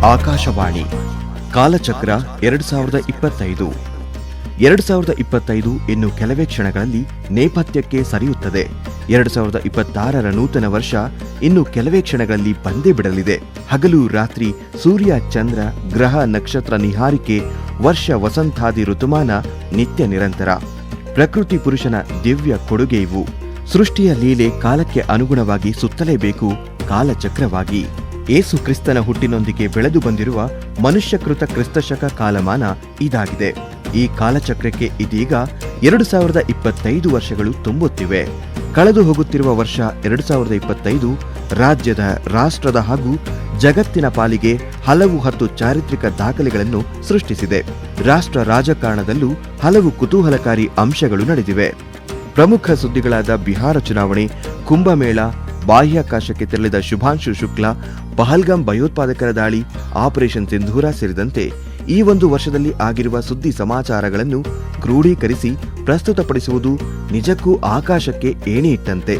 ಆಕಾಶವಾಣಿ ಕಾಲಚಕ್ರ 2025 2025 ಇನ್ನು ಕೆಲವೇ ಕ್ಷಣಗಳಲ್ಲಿ ನೇಪಥ್ಯಕ್ಕೆ ಸರಿಯುತ್ತದೆ. 2026ರ ನೂತನ ವರ್ಷ ಇನ್ನು ಕೆಲವೇ ಕ್ಷಣಗಳಲ್ಲಿ ಬಂದೇ ಬಿಡಲಿದೆ. ಹಗಲು ರಾತ್ರಿ, ಸೂರ್ಯ ಚಂದ್ರ, ಗ್ರಹ ನಕ್ಷತ್ರ ನಿಹಾರಿಕೆ, ವರ್ಷ ವಸಂತಾದಿ ಋತುಮಾನ ನಿತ್ಯ ನಿರಂತರ. ಪ್ರಕೃತಿ ಪುರುಷನ ದಿವ್ಯ ಕೊಡುಗೆ ಇವು. ಸೃಷ್ಟಿಯ ಲೀಲೆ ಕಾಲಕ್ಕೆ ಅನುಗುಣವಾಗಿ ಸುತ್ತಲೇಬೇಕು ಕಾಲಚಕ್ರವಾಗಿ. ಏಸು ಕ್ರಿಸ್ತನ ಹುಟ್ಟಿನೊಂದಿಗೆ ಬೆಳೆದು ಬಂದಿರುವ ಮನುಷ್ಯಕೃತ ಕ್ರಿಸ್ತಶಕ ಕಾಲಮಾನ ಇದಾಗಿದೆ. ಈ ಕಾಲಚಕ್ರಕ್ಕೆ ಇದೀಗ 2025 ವರ್ಷಗಳು ತುಂಬುತ್ತಿವೆ. ಕಳೆದು ಹೋಗುತ್ತಿರುವ ವರ್ಷ 2025 ರಾಜ್ಯದ, ರಾಷ್ಟ್ರದ ಹಾಗೂ ಜಗತ್ತಿನ ಪಾಲಿಗೆ ಹಲವು ಚಾರಿತ್ರಿಕ ದಾಖಲೆಗಳನ್ನು ಸೃಷ್ಟಿಸಿದೆ. ರಾಷ್ಟ್ರ ರಾಜಕಾರಣದಲ್ಲೂ ಹಲವು ಕುತೂಹಲಕಾರಿ ಅಂಶಗಳು ನಡೆದಿವೆ. ಪ್ರಮುಖ ಸುದ್ದಿಗಳಾದ ಬಿಹಾರ ಚುನಾವಣೆ, ಕುಂಭಮೇಳ, ಬಾಹ್ಯಾಕಾಶಕ್ಕೆ ತೆರಳಿದ ಶುಭಾಂಶು ಶುಕ್ಲಾ, ಪಹಲ್ಗಾಮ್ ಭಯೋತ್ಪಾದಕರ ದಾಳಿ, ಆಪರೇಷನ್ ಸಿಂಧೂರ ಸೇರಿದಂತೆ ಈ ಒಂದು ವರ್ಷದಲ್ಲಿ ಆಗಿರುವ ಸುದ್ದಿ ಸಮಾಚಾರಗಳನ್ನು ಕ್ರೋಢೀಕರಿಸಿ ಪ್ರಸ್ತುತಪಡಿಸುವುದು ನಿಜಕ್ಕೂ ಆಕಾಶಕ್ಕೆ ಏಣಿ ಇಟ್ಟಂತೆ.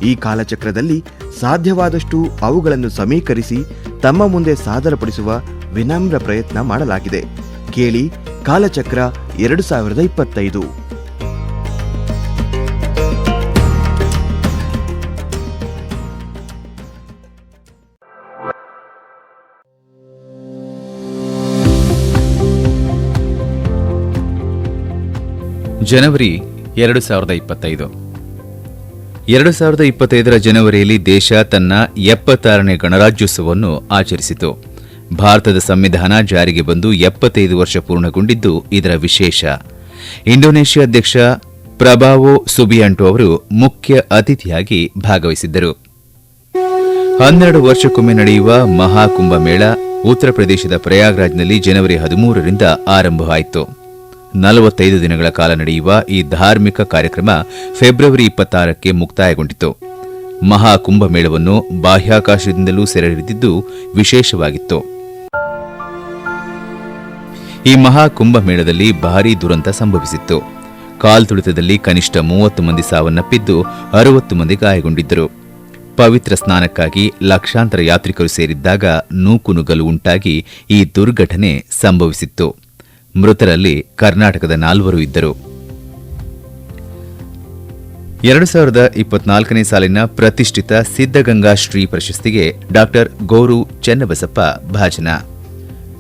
ಈ ಕಾಲಚಕ್ರದಲ್ಲಿ ಸಾಧ್ಯವಾದಷ್ಟು ಅವುಗಳನ್ನು ಸಮೀಕರಿಸಿ ತಮ್ಮ ಮುಂದೆ ಸಾದರಪಡಿಸುವ ವಿನಮ್ರ ಪ್ರಯತ್ನ ಮಾಡಲಾಗಿದೆ. ಕೇಳಿ ಕಾಲಚಕ್ರ 2025. ಜನವರಿ 2025. 2025ರ ಜನವರಿಯಲ್ಲಿ ದೇಶ ತನ್ನ 76ನೇ ಗಣರಾಜ್ಯೋತ್ಸವವನ್ನು ಆಚರಿಸಿತು. ಭಾರತದ ಸಂವಿಧಾನ ಜಾರಿಗೆ ಬಂದು 75 ವರ್ಷ ಪೂರ್ಣಗೊಂಡಿದ್ದು ಇದರ ವಿಶೇಷ. ಇಂಡೋನೇಷ್ಯಾ ಅಧ್ಯಕ್ಷ ಪ್ರಭಾವೋ ಸುಬಿಯಾಂಟೋ ಅವರು ಮುಖ್ಯ ಅತಿಥಿಯಾಗಿ ಭಾಗವಹಿಸಿದ್ದರು. 12 ವರ್ಷಕ್ಕೊಮ್ಮೆ ನಡೆಯುವ ಮಹಾಕುಂಭಮೇಳ ಉತ್ತರ ಪ್ರದೇಶದ ಪ್ರಯಾಗ್ರಾಜ್ನಲ್ಲಿ ಜನವರಿ 13ರಿಂದ ಆರಂಭವಾಯಿತು. 45 ದಿನಗಳ ಕಾಲ ನಡೆಯುವ ಈ ಧಾರ್ಮಿಕ ಕಾರ್ಯಕ್ರಮ ಫೆಬ್ರವರಿ 26ಕ್ಕೆ ಮುಕ್ತಾಯಗೊಂಡಿತು. ಮಹಾಕುಂಭಮೇಳವನ್ನು ಬಾಹ್ಯಾಕಾಶದಿಂದಲೂ ಸೆರೆಹಿಡಿದಿದ್ದು ವಿಶೇಷವಾಗಿತ್ತು. ಈ ಮಹಾಕುಂಭಮೇಳದಲ್ಲಿ ಭಾರೀ ದುರಂತ ಸಂಭವಿಸಿತ್ತು. ಕಾಲ್ತುಳಿತದಲ್ಲಿ ಕನಿಷ್ಠ 30 ಮಂದಿ ಸಾವನ್ನಪ್ಪಿದ್ದು 60 ಮಂದಿ ಗಾಯಗೊಂಡಿದ್ದರು. ಪವಿತ್ರ ಸ್ನಾನಕ್ಕಾಗಿ ಲಕ್ಷಾಂತರ ಯಾತ್ರಿಕರು ಸೇರಿದ್ದಾಗ ನೂಕುನುಗ್ಗಲು ಉಂಟಾಗಿ ಈ ದುರ್ಘಟನೆ ಸಂಭವಿಸಿತ್ತು. ಮೃತರಲ್ಲಿ ಕರ್ನಾಟಕದ 4 ಇದ್ದರು. 2024ನೇ ಸಾಲಿನ ಪ್ರತಿಷ್ಠಿತ ಸಿದ್ಧಗಂಗಾ ಶ್ರೀ ಪ್ರಶಸ್ತಿಗೆ ಡಾ ಗೌರು ಚೆನ್ನಬಸಪ್ಪ ಭಾಜನ.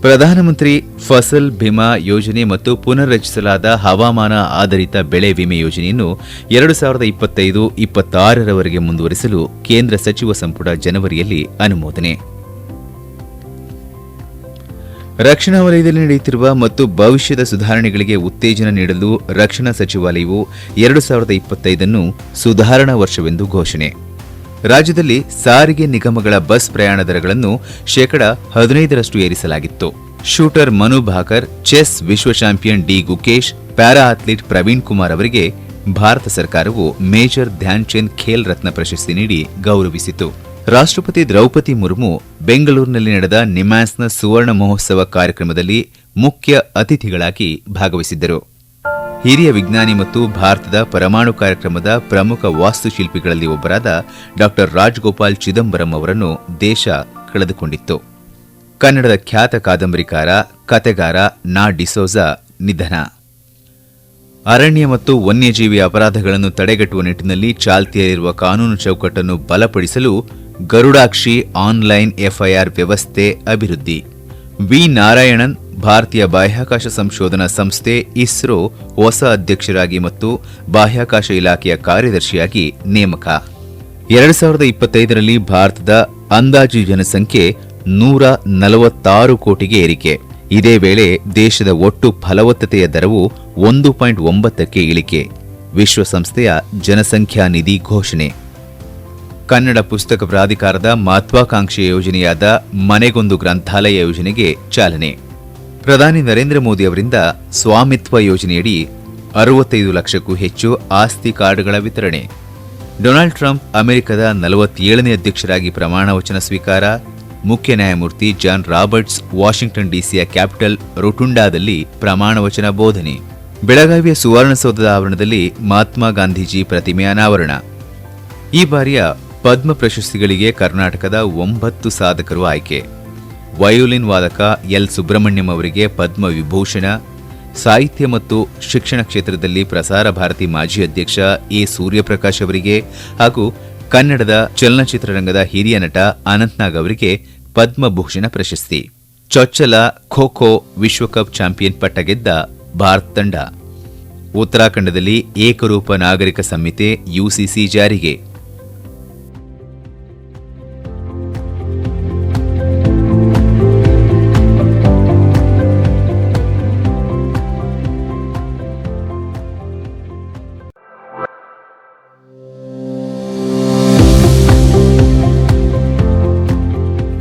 ಪ್ರಧಾನಮಂತ್ರಿ ಫಸಲ್ ಬಿಮಾ ಯೋಜನೆ ಮತ್ತು ಪುನರ್ರಚಿಸಲಾದ ಹವಾಮಾನ ಆಧಾರಿತ ಬೆಳೆ ವಿಮೆ ಯೋಜನೆಯನ್ನು 2025-26ರವರೆಗೆ ಮುಂದುವರಿಸಲು ಕೇಂದ್ರ ಸಚಿವ ಸಂಪುಟ ಜನವರಿಯಲ್ಲಿ ಅನುಮೋದನೆ. ರಕ್ಷಣಾ ವಲಯದಲ್ಲಿ ನಡೆಯುತ್ತಿರುವ ಮತ್ತು ಭವಿಷ್ಯದ ಸುಧಾರಣೆಗಳಿಗೆ ಉತ್ತೇಜನ ನೀಡಲು ರಕ್ಷಣಾ ಸಚಿವಾಲಯವು 2025 ಸುಧಾರಣಾ ವರ್ಷವೆಂದು ಘೋಷಣೆ. ರಾಜ್ಯದಲ್ಲಿ ಸಾರಿಗೆ ನಿಗಮಗಳ ಬಸ್ ಪ್ರಯಾಣ ದರಗಳನ್ನು 15% ಏರಿಸಲಾಗಿತ್ತು. ಶೂಟರ್ ಮನು ಭಾಕರ್, ಚೆಸ್ ವಿಶ್ವ champion D Gukesh, para athlete Praveen Kumar ಅವರಿಗೆ ಭಾರತ ಸರ್ಕಾರವು ಮೇಜರ್ ಧ್ಯಾನ್ ಚಂದ್ ಖೇಲ್ ರತ್ನ ಪ್ರಶಸ್ತಿ ನೀಡಿ ಗೌರವಿಸಿತು. ರಾಷ್ಟ್ರಪತಿ ದ್ರೌಪದಿ ಮುರ್ಮು ಬೆಂಗಳೂರಿನಲ್ಲಿ ನಡೆದ ನಿಮ್ಹಾನ್ಸ್ನ ಸುವರ್ಣ ಮಹೋತ್ಸವ ಕಾರ್ಯಕ್ರಮದಲ್ಲಿ ಮುಖ್ಯ ಅತಿಥಿಗಳಾಗಿ ಭಾಗವಹಿಸಿದ್ದರು. ಹಿರಿಯ ವಿಜ್ಞಾನಿ ಮತ್ತು ಭಾರತದ ಪರಮಾಣು ಕಾರ್ಯಕ್ರಮದ ಪ್ರಮುಖ ವಾಸ್ತುಶಿಲ್ಪಿಗಳಲ್ಲಿ ಒಬ್ಬರಾದ ಡಾ ರಾಜ್ಗೋಪಾಲ್ ಚಿದಂಬರಂ ಅವರನ್ನು ದೇಶ ಕಳೆದುಕೊಂಡಿತ್ತು. ಕನ್ನಡದ ಖ್ಯಾತ ಕಾದಂಬರಿಕಾರ, ಕತೆಗಾರ ನಾ ಡಿಸೋಜಾ ನಿಧನ. ಅರಣ್ಯ ಮತ್ತು ವನ್ಯಜೀವಿ ಅಪರಾಧಗಳನ್ನು ತಡೆಗಟ್ಟುವ ನಿಟ್ಟಿನಲ್ಲಿ ಚಾಲ್ತಿಯಲ್ಲಿರುವ ಕಾನೂನು ಚೌಕಟ್ಟನ್ನು ಬಲಪಡಿಸಲು ಗರುಡಾಕ್ಷಿ ಆನ್ಲೈನ್ ಎಫ್ಐಆರ್ ವ್ಯವಸ್ಥೆ ಅಭಿವೃದ್ಧಿ. ವಿ ನಾರಾಯಣನ್ ಭಾರತೀಯ ಬಾಹ್ಯಾಕಾಶ ಸಂಶೋಧನಾ ಸಂಸ್ಥೆ ಇಸ್ರೋ ಹೊಸ ಅಧ್ಯಕ್ಷರಾಗಿ ಮತ್ತು ಬಾಹ್ಯಾಕಾಶ ಇಲಾಖೆಯ ಕಾರ್ಯದರ್ಶಿಯಾಗಿ ನೇಮಕ. 2025ರಲ್ಲಿ ಭಾರತದ ಅಂದಾಜು ಜನಸಂಖ್ಯೆ 146 ಕೋಟಿಗೆ ಏರಿಕೆ. ಇದೇ ವೇಳೆ ದೇಶದ ಒಟ್ಟು ಫಲವತ್ತತೆಯ ದರವು 1.9ಕ್ಕೆ ಇಳಿಕೆ. ವಿಶ್ವಸಂಸ್ಥೆಯ ಜನಸಂಖ್ಯಾ ನಿಧಿ ಘೋಷಣೆ. ಕನ್ನಡ ಪುಸ್ತಕ ಪ್ರಾಧಿಕಾರದ ಮಹತ್ವಾಕಾಂಕ್ಷೆಯ ಯೋಜನೆಯಾದ ಮನೆಗೊಂದು ಗ್ರಂಥಾಲಯ ಯೋಜನೆಗೆ ಚಾಲನೆ. ಪ್ರಧಾನಿ ನರೇಂದ್ರ ಮೋದಿ ಅವರಿಂದ ಸ್ವಾಮಿತ್ವ ಯೋಜನೆಯಡಿ 65 ಲಕ್ಷಕ್ಕೂ ಹೆಚ್ಚು ಆಸ್ತಿ ಕಾರ್ಡ್ಗಳ ವಿತರಣೆ. ಡೊನಾಲ್ಡ್ ಟ್ರಂಪ್ ಅಮೆರಿಕದ 47ನೇ ಅಧ್ಯಕ್ಷರಾಗಿ ಪ್ರಮಾಣ ವಚನ ಸ್ವೀಕಾರ. ಮುಖ್ಯ ನ್ಯಾಯಮೂರ್ತಿ ಜಾನ್ ರಾಬರ್ಟ್ಸ್ ವಾಷಿಂಗ್ಟನ್ ಡಿಸಿಯ ಕ್ಯಾಪಿಟಲ್ ರೊಟುಂಡಾದಲ್ಲಿ ಪ್ರಮಾಣ ವಚನ ಬೋಧನೆ. ಬೆಳಗಾವಿಯ ಸುವರ್ಣಸೌಧದ ಆವರಣದಲ್ಲಿ ಮಹಾತ್ಮ ಗಾಂಧೀಜಿ ಪ್ರತಿಮೆ ಅನಾವರಣ. ಈ ಬಾರಿಯ ಪದ್ಮ ಪ್ರಶಸ್ತಿಗಳಿಗೆ ಕರ್ನಾಟಕದ 9 ಸಾಧಕರು ಆಯ್ಕೆ. ವಯೋಲಿನ್ ವಾದಕ ಎಲ್ ಸುಬ್ರಹ್ಮಣ್ಯಂ ಅವರಿಗೆ ಪದ್ಮ ವಿಭೂಷಣ, ಸಾಹಿತ್ಯ ಮತ್ತು ಶಿಕ್ಷಣ ಕ್ಷೇತ್ರದಲ್ಲಿ ಪ್ರಸಾರ ಭಾರತಿ ಮಾಜಿ ಅಧ್ಯಕ್ಷ ಎ ಸೂರ್ಯಪ್ರಕಾಶ್ ಅವರಿಗೆ ಹಾಗೂ ಕನ್ನಡದ ಚಲನಚಿತ್ರರಂಗದ ಹಿರಿಯ ನಟ ಅನಂತ್ನಾಗ್ ಅವರಿಗೆ ಪದ್ಮಭೂಷಣ ಪ್ರಶಸ್ತಿ. ಚೊಚ್ಚಲ ಖೋ-ಖೋ ವಿಶ್ವಕಪ್ ಚಾಂಪಿಯನ್ ಪಟ್ಟ ಗೆದ್ದ ಭಾರತ ತಂಡ. ಉತ್ತರಾಖಂಡದಲ್ಲಿ ಏಕರೂಪ ನಾಗರಿಕ ಸಂಹಿತೆ ಯುಸಿಸಿ ಜಾರಿಗೆ.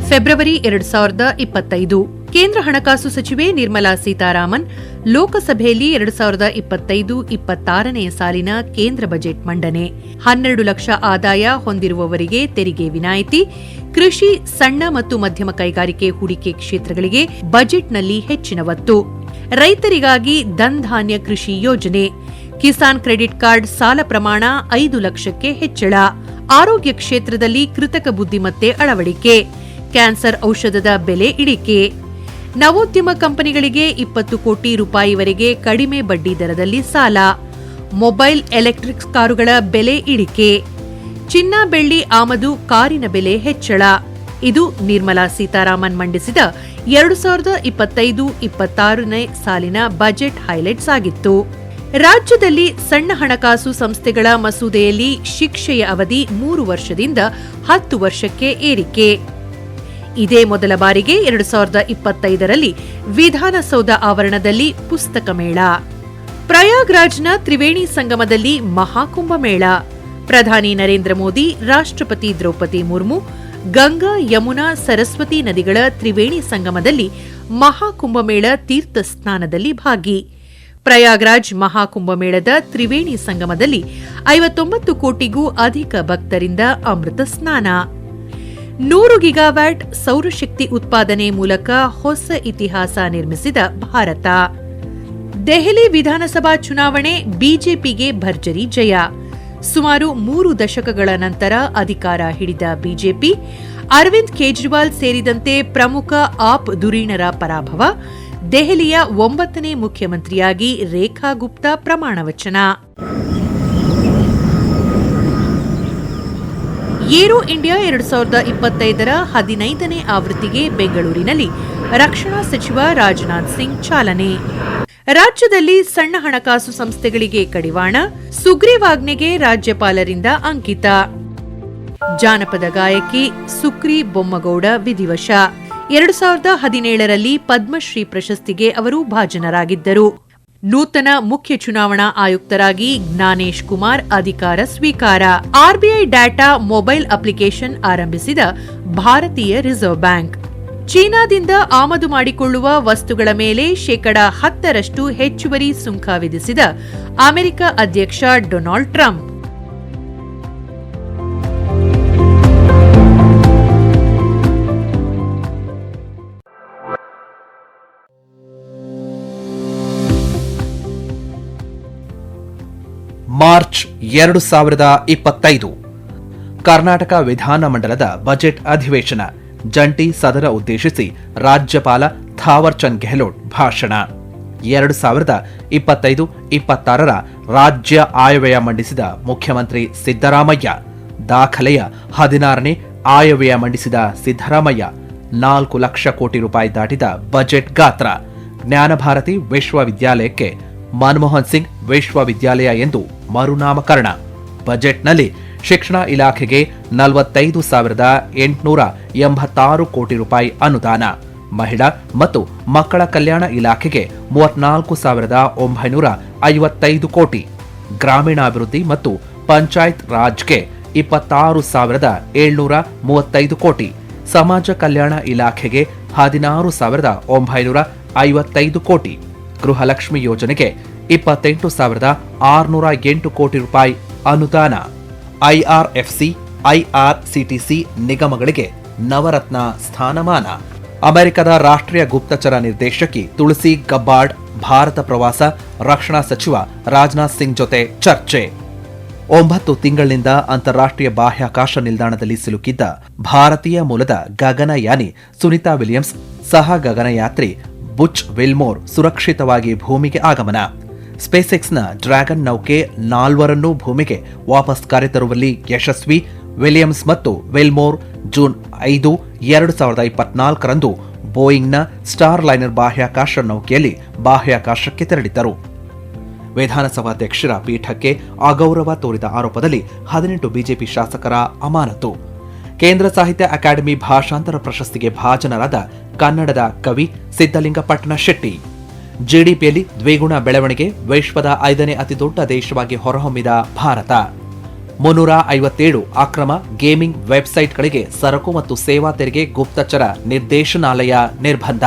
ಫೆಬ್ರವರಿ 2025 ಕೇಂದ್ರ ಹಣಕಾಸು ಸಚಿವೆ ನಿರ್ಮಲಾ ಸೀತಾರಾಮನ್ ಲೋಕಸಭೆಯಲ್ಲಿ 2025-26ನೇ ಸಾಲಿನ ಕೇಂದ್ರ ಬಜೆಟ್ ಮಂಡನೆ. 12 ಲಕ್ಷ ಆದಾಯ ಹೊಂದಿರುವವರಿಗೆ ತೆರಿಗೆ ವಿನಾಯಿತಿ, ಕೃಷಿ, ಸಣ್ಣ ಮತ್ತು ಮಧ್ಯಮ ಕೈಗಾರಿಕೆ ಹೂಡಿಕೆ ಕ್ಷೇತ್ರಗಳಿಗೆ ಬಜೆಟ್ನಲ್ಲಿ ಹೆಚ್ಚಿನ ಒತ್ತು, ರೈತರಿಗಾಗಿ ಧನ್ ಧಾನ್ಯ ಕೃಷಿ ಯೋಜನೆ, ಕಿಸಾನ್ ಕ್ರೆಡಿಟ್ ಕಾರ್ಡ್ ಸಾಲ ಪ್ರಮಾಣ 5 ಲಕ್ಷಕ್ಕೆ ಹೆಚ್ಚಳ, ಆರೋಗ್ಯ ಕ್ಷೇತ್ರದಲ್ಲಿ ಕೃತಕ ಬುದ್ಧಿಮತ್ತೆ ಅಳವಡಿಕೆ, ಕ್ಯಾನ್ಸರ್ ಔಷಧದ ಬೆಲೆ ಇಳಿಕೆ, ನವೋದ್ಯಮ ಕಂಪನಿಗಳಿಗೆ 20 ಕೋಟಿ ರೂಪಾಯಿವರೆಗೆ ಕಡಿಮೆ ಬಡ್ಡಿ ದರದಲ್ಲಿ ಸಾಲ, ಮೊಬೈಲ್ ಎಲೆಕ್ಟ್ರಿಕ್ ಕಾರುಗಳ ಬೆಲೆ ಇಳಿಕೆ, ಚಿನ್ನ ಬೆಳ್ಳಿ ಆಮದು ಕಾರಿನ ಬೆಲೆ ಹೆಚ್ಚಳ. ಇದು ನಿರ್ಮಲಾ ಸೀತಾರಾಮನ್ ಮಂಡಿಸಿದ 2025-26ನೇ ಸಾಲಿನ ಬಜೆಟ್ ಹೈಲೈಟ್ಸ್ ಆಗಿತ್ತು. ರಾಜ್ಯದಲ್ಲಿ ಸಣ್ಣ ಹಣಕಾಸು ಸಂಸ್ಥೆಗಳ ಮಸೂದೆಯಲ್ಲಿ ಶಿಕ್ಷೆಯ ಅವಧಿ 3 ವರ್ಷದಿಂದ 10 ವರ್ಷಕ್ಕೆ ಏರಿಕೆ. ಇದೇ ಮೊದಲ ಬಾರಿಗೆ 2025ರಲ್ಲಿ ವಿಧಾನಸೌಧ ಆವರಣದಲ್ಲಿ ಪುಸ್ತಕ ಮೇಳ. ಪ್ರಯಾಗ್ರಾಜ್ನ ತ್ರಿವೇಣಿ ಸಂಗಮದಲ್ಲಿ ಮಹಾಕುಂಭಮೇಳ. ಪ್ರಧಾನಿ ನರೇಂದ್ರ ಮೋದಿ, ರಾಷ್ಟ್ರಪತಿ ದ್ರೌಪದಿ ಮುರ್ಮು ಗಂಗಾ, ಯಮುನಾ, ಸರಸ್ವತಿ ನದಿಗಳ ತ್ರಿವೇಣಿ ಸಂಗಮದಲ್ಲಿ ಮಹಾಕುಂಭಮೇಳ ತೀರ್ಥ ಸ್ನಾನದಲ್ಲಿ ಭಾಗಿ. ಪ್ರಯಾಗ್ರಾಜ್ ಮಹಾಕುಂಭಮೇಳದ ತ್ರಿವೇಣಿ ಸಂಗಮದಲ್ಲಿ 59 ಕೋಟಿಗೂ ಅಧಿಕ ಭಕ್ತರಿಂದ ಅಮೃತ ಸ್ನಾನ. 100 ಗಿಗಾವ್ಯಾಟ್ ಸೌರಶಕ್ತಿ ಉತ್ಪಾದನೆ ಮೂಲಕ ಹೊಸ ಇತಿಹಾಸ ನಿರ್ಮಿಸಿದ ಭಾರತ. ದೆಹಲಿ ವಿಧಾನಸಭಾ ಚುನಾವಣೆ ಬಿಜೆಪಿಗೆ ಭರ್ಜರಿ ಜಯ. ಸುಮಾರು 3 ದಶಕಗಳ ನಂತರ ಅಧಿಕಾರ ಹಿಡಿದ ಬಿಜೆಪಿ, ಅರವಿಂದ್ ಕೇಜ್ರಿವಾಲ್ ಸೇರಿದಂತೆ ಪ್ರಮುಖ ಆಪ್ ಧುರೀಣರ ಪರಾಭವ. ದೆಹಲಿಯ 9ನೇ ಮುಖ್ಯಮಂತ್ರಿಯಾಗಿ ರೇಖಾ ಗುಪ್ತಾ ಪ್ರಮಾಣ ವಚನ. ಏರೋ ಇಂಡಿಯಾ 2025ರ 15ನೇ ಆವೃತ್ತಿಗೆ ಬೆಂಗಳೂರಿನಲ್ಲಿ ರಕ್ಷಣಾ ಸಚಿವ ರಾಜನಾಥ್ ಸಿಂಗ್ ಚಾಲನೆ. ರಾಜ್ಯದಲ್ಲಿ ಸಣ್ಣ ಹಣಕಾಸು ಸಂಸ್ಥೆಗಳಿಗೆ ಕಡಿವಾಣ, ಸುಗ್ರೀವಾಜ್ಞೆಗೆ ರಾಜ್ಯಪಾಲರಿಂದ ಅಂಕಿತ. ಜಾನಪದ ಗಾಯಕಿ ಸುಕ್ರಿ ಬೊಮ್ಮಗೌಡ ವಿಧಿವಶ. 2017ರಲ್ಲಿ ಪದ್ಮಶ್ರೀ ಪ್ರಶಸ್ತಿಗೆ ಅವರು ಭಾಜನರಾಗಿದ್ದರು. ನೂತನ ಮುಖ್ಯ ಚುನಾವಣಾ ಆಯುಕ್ತರಾಗಿ ಜ್ಞಾನೇಶ್ ಕುಮಾರ್ ಅಧಿಕಾರ ಸ್ವೀಕಾರ. ಆರ್ಬಿಐ ಡಾಟಾ ಮೊಬೈಲ್ ಅಪ್ಲಿಕೇಶನ್ ಆರಂಭಿಸಿದ ಭಾರತೀಯ ರಿಸರ್ವ್ ಬ್ಯಾಂಕ್. ಚೀನಾದಿಂದ ಆಮದು ಮಾಡಿಕೊಳ್ಳುವ ವಸ್ತುಗಳ ಮೇಲೆ 10% ಹೆಚ್ಚುವರಿ ಸುಂಕ ವಿಧಿಸಿದ ಅಮೆರಿಕ ಅಧ್ಯಕ್ಷ ಡೊನಾಲ್ಡ್ ಟ್ರಂಪ್. ಮಾರ್ಚ್ 2025 ಕರ್ನಾಟಕ ವಿಧಾನಮಂಡಲದ ಬಜೆಟ್ ಅಧಿವೇಶನ. ಜಂಟಿ ಸದನ ಉದ್ದೇಶಿಸಿ ರಾಜ್ಯಪಾಲ ಥಾವರ್ ಚಂದ್ ಗೆಹ್ಲೋಟ್ ಭಾಷಣ. 2025-26ರ ರಾಜ್ಯ ಆಯವ್ಯಯ ಮಂಡಿಸಿದ ಮುಖ್ಯಮಂತ್ರಿ ಸಿದ್ದರಾಮಯ್ಯ. ದಾಖಲೆಯ 16ನೇ ಆಯವ್ಯಯ ಮಂಡಿಸಿದ ಸಿದ್ದರಾಮಯ್ಯ. 4 ಲಕ್ಷ ಕೋಟಿ ರೂಪಾಯಿ ದಾಟಿದ ಬಜೆಟ್ ಗಾತ್ರ. ಜ್ಞಾನಭಾರತಿ ವಿಶ್ವವಿದ್ಯಾಲಯಕ್ಕೆ ಮನಮೋಹನ್ ಸಿಂಗ್ ವಿಶ್ವವಿದ್ಯಾಲಯ ಎಂದು ಮರುನಾಮಕರಣ. ಬಜೆಟ್ನಲ್ಲಿ ಶಿಕ್ಷಣ ಇಲಾಖೆಗೆ 45,886 ಕೋಟಿ ರೂಪಾಯಿ ಅನುದಾನ. ಮಹಿಳಾ ಮತ್ತು ಮಕ್ಕಳ ಕಲ್ಯಾಣ ಇಲಾಖೆಗೆ 34,955 ಕೋಟಿ. ಗ್ರಾಮೀಣಾಭಿವೃದ್ಧಿ ಮತ್ತು ಪಂಚಾಯತ್ ರಾಜ್ಗೆ 26,735 ಕೋಟಿ. ಸಮಾಜ ಕಲ್ಯಾಣ ಇಲಾಖೆಗೆ 16,955 ಕೋಟಿ. ಗೃಹಲಕ್ಷ್ಮಿ ಯೋಜನೆಗೆ 28,608 ಕೋಟಿ ರೂಪಾಯಿ ಅನುದಾನ. ಐಆರ್ಎಫ್ಸಿ, ಐಆರ್ಸಿಟಿಸಿ ನಿಗಮಗಳಿಗೆ ನವರತ್ನ ಸ್ಥಾನಮಾನ. ಅಮೆರಿಕದ ರಾಷ್ಟ್ರೀಯ ಗುಪ್ತಚರ ನಿರ್ದೇಶಕಿ ತುಳಸಿ ಗಬ್ಬಾರ್ಡ್ ಭಾರತ ಪ್ರವಾಸ, ರಕ್ಷಣಾ ಸಚಿವ ರಾಜನಾಥ್ ಸಿಂಗ್ ಜೊತೆ ಚರ್ಚೆ. 9 ತಿಂಗಳಿನಿಂದ ಅಂತಾರಾಷ್ಟ್ರೀಯ ಬಾಹ್ಯಾಕಾಶ ನಿಲ್ದಾಣದಲ್ಲಿ ಸಿಲುಕಿದ್ದ ಭಾರತೀಯ ಮೂಲದ ಗಗನಯಾನಿ ಸುನಿತಾ ವಿಲಿಯಮ್ಸ್ ಸಹ ಗಗನಯಾತ್ರಿ ಬುಚ್ ವಿಲ್ಮೋರ್ ಸುರಕ್ಷಿತವಾಗಿ ಭೂಮಿಗೆ ಆಗಮನ. ಸ್ಪೇಸ್ಎಕ್ಸ್ನ ಡ್ರ್ಯಾಗನ್ ನೌಕೆ 4 ಭೂಮಿಗೆ ವಾಪಸ್ ಕರೆತರುವಲ್ಲಿ ಯಶಸ್ವಿ. ವಿಲಿಯಮ್ಸ್ ಮತ್ತು ವಿಲ್ಮೋರ್ ಜೂನ್ 5, 2024ರಂದು ಬೋಯಿಂಗ್ನ ಸ್ಟಾರ್ ಲೈನರ್ ಬಾಹ್ಯಾಕಾಶ ನೌಕೆಯಲ್ಲಿ ಬಾಹ್ಯಾಕಾಶಕ್ಕೆ ತೆರಳಿದ್ದರು. ವಿಧಾನಸಭಾಧ್ಯಕ್ಷರ ಪೀಠಕ್ಕೆ ಅಗೌರವ ತೋರಿದ ಆರೋಪದಲ್ಲಿ 18 ಬಿಜೆಪಿ ಶಾಸಕರ ಅಮಾನತು. ಕೇಂದ್ರ ಸಾಹಿತ್ಯ ಅಕಾಡೆಮಿ ಭಾಷಾಂತರ ಪ್ರಶಸ್ತಿಗೆ ಭಾಜನರಾದ ಕನ್ನಡದ ಕವಿ ಸಿದ್ದಲಿಂಗ ಪಟ್ಟಣ ಶೆಟ್ಟಿ. ಜಿಡಿಪಿಯಲ್ಲಿ ದ್ವಿಗುಣ ಬೆಳವಣಿಗೆ, ವಿಶ್ವದ 5ನೇ ಅತಿದೊಡ್ಡ ದೇಶವಾಗಿ ಹೊರಹೊಮ್ಮಿದ ಭಾರತ. 357 ಅಕ್ರಮ ಗೇಮಿಂಗ್ ವೆಬ್ಸೈಟ್ಗಳಿಗೆ ಸರಕು ಮತ್ತು ಸೇವಾ ತೆರಿಗೆ ಗುಪ್ತಚರ ನಿರ್ದೇಶನಾಲಯ ನಿರ್ಬಂಧ.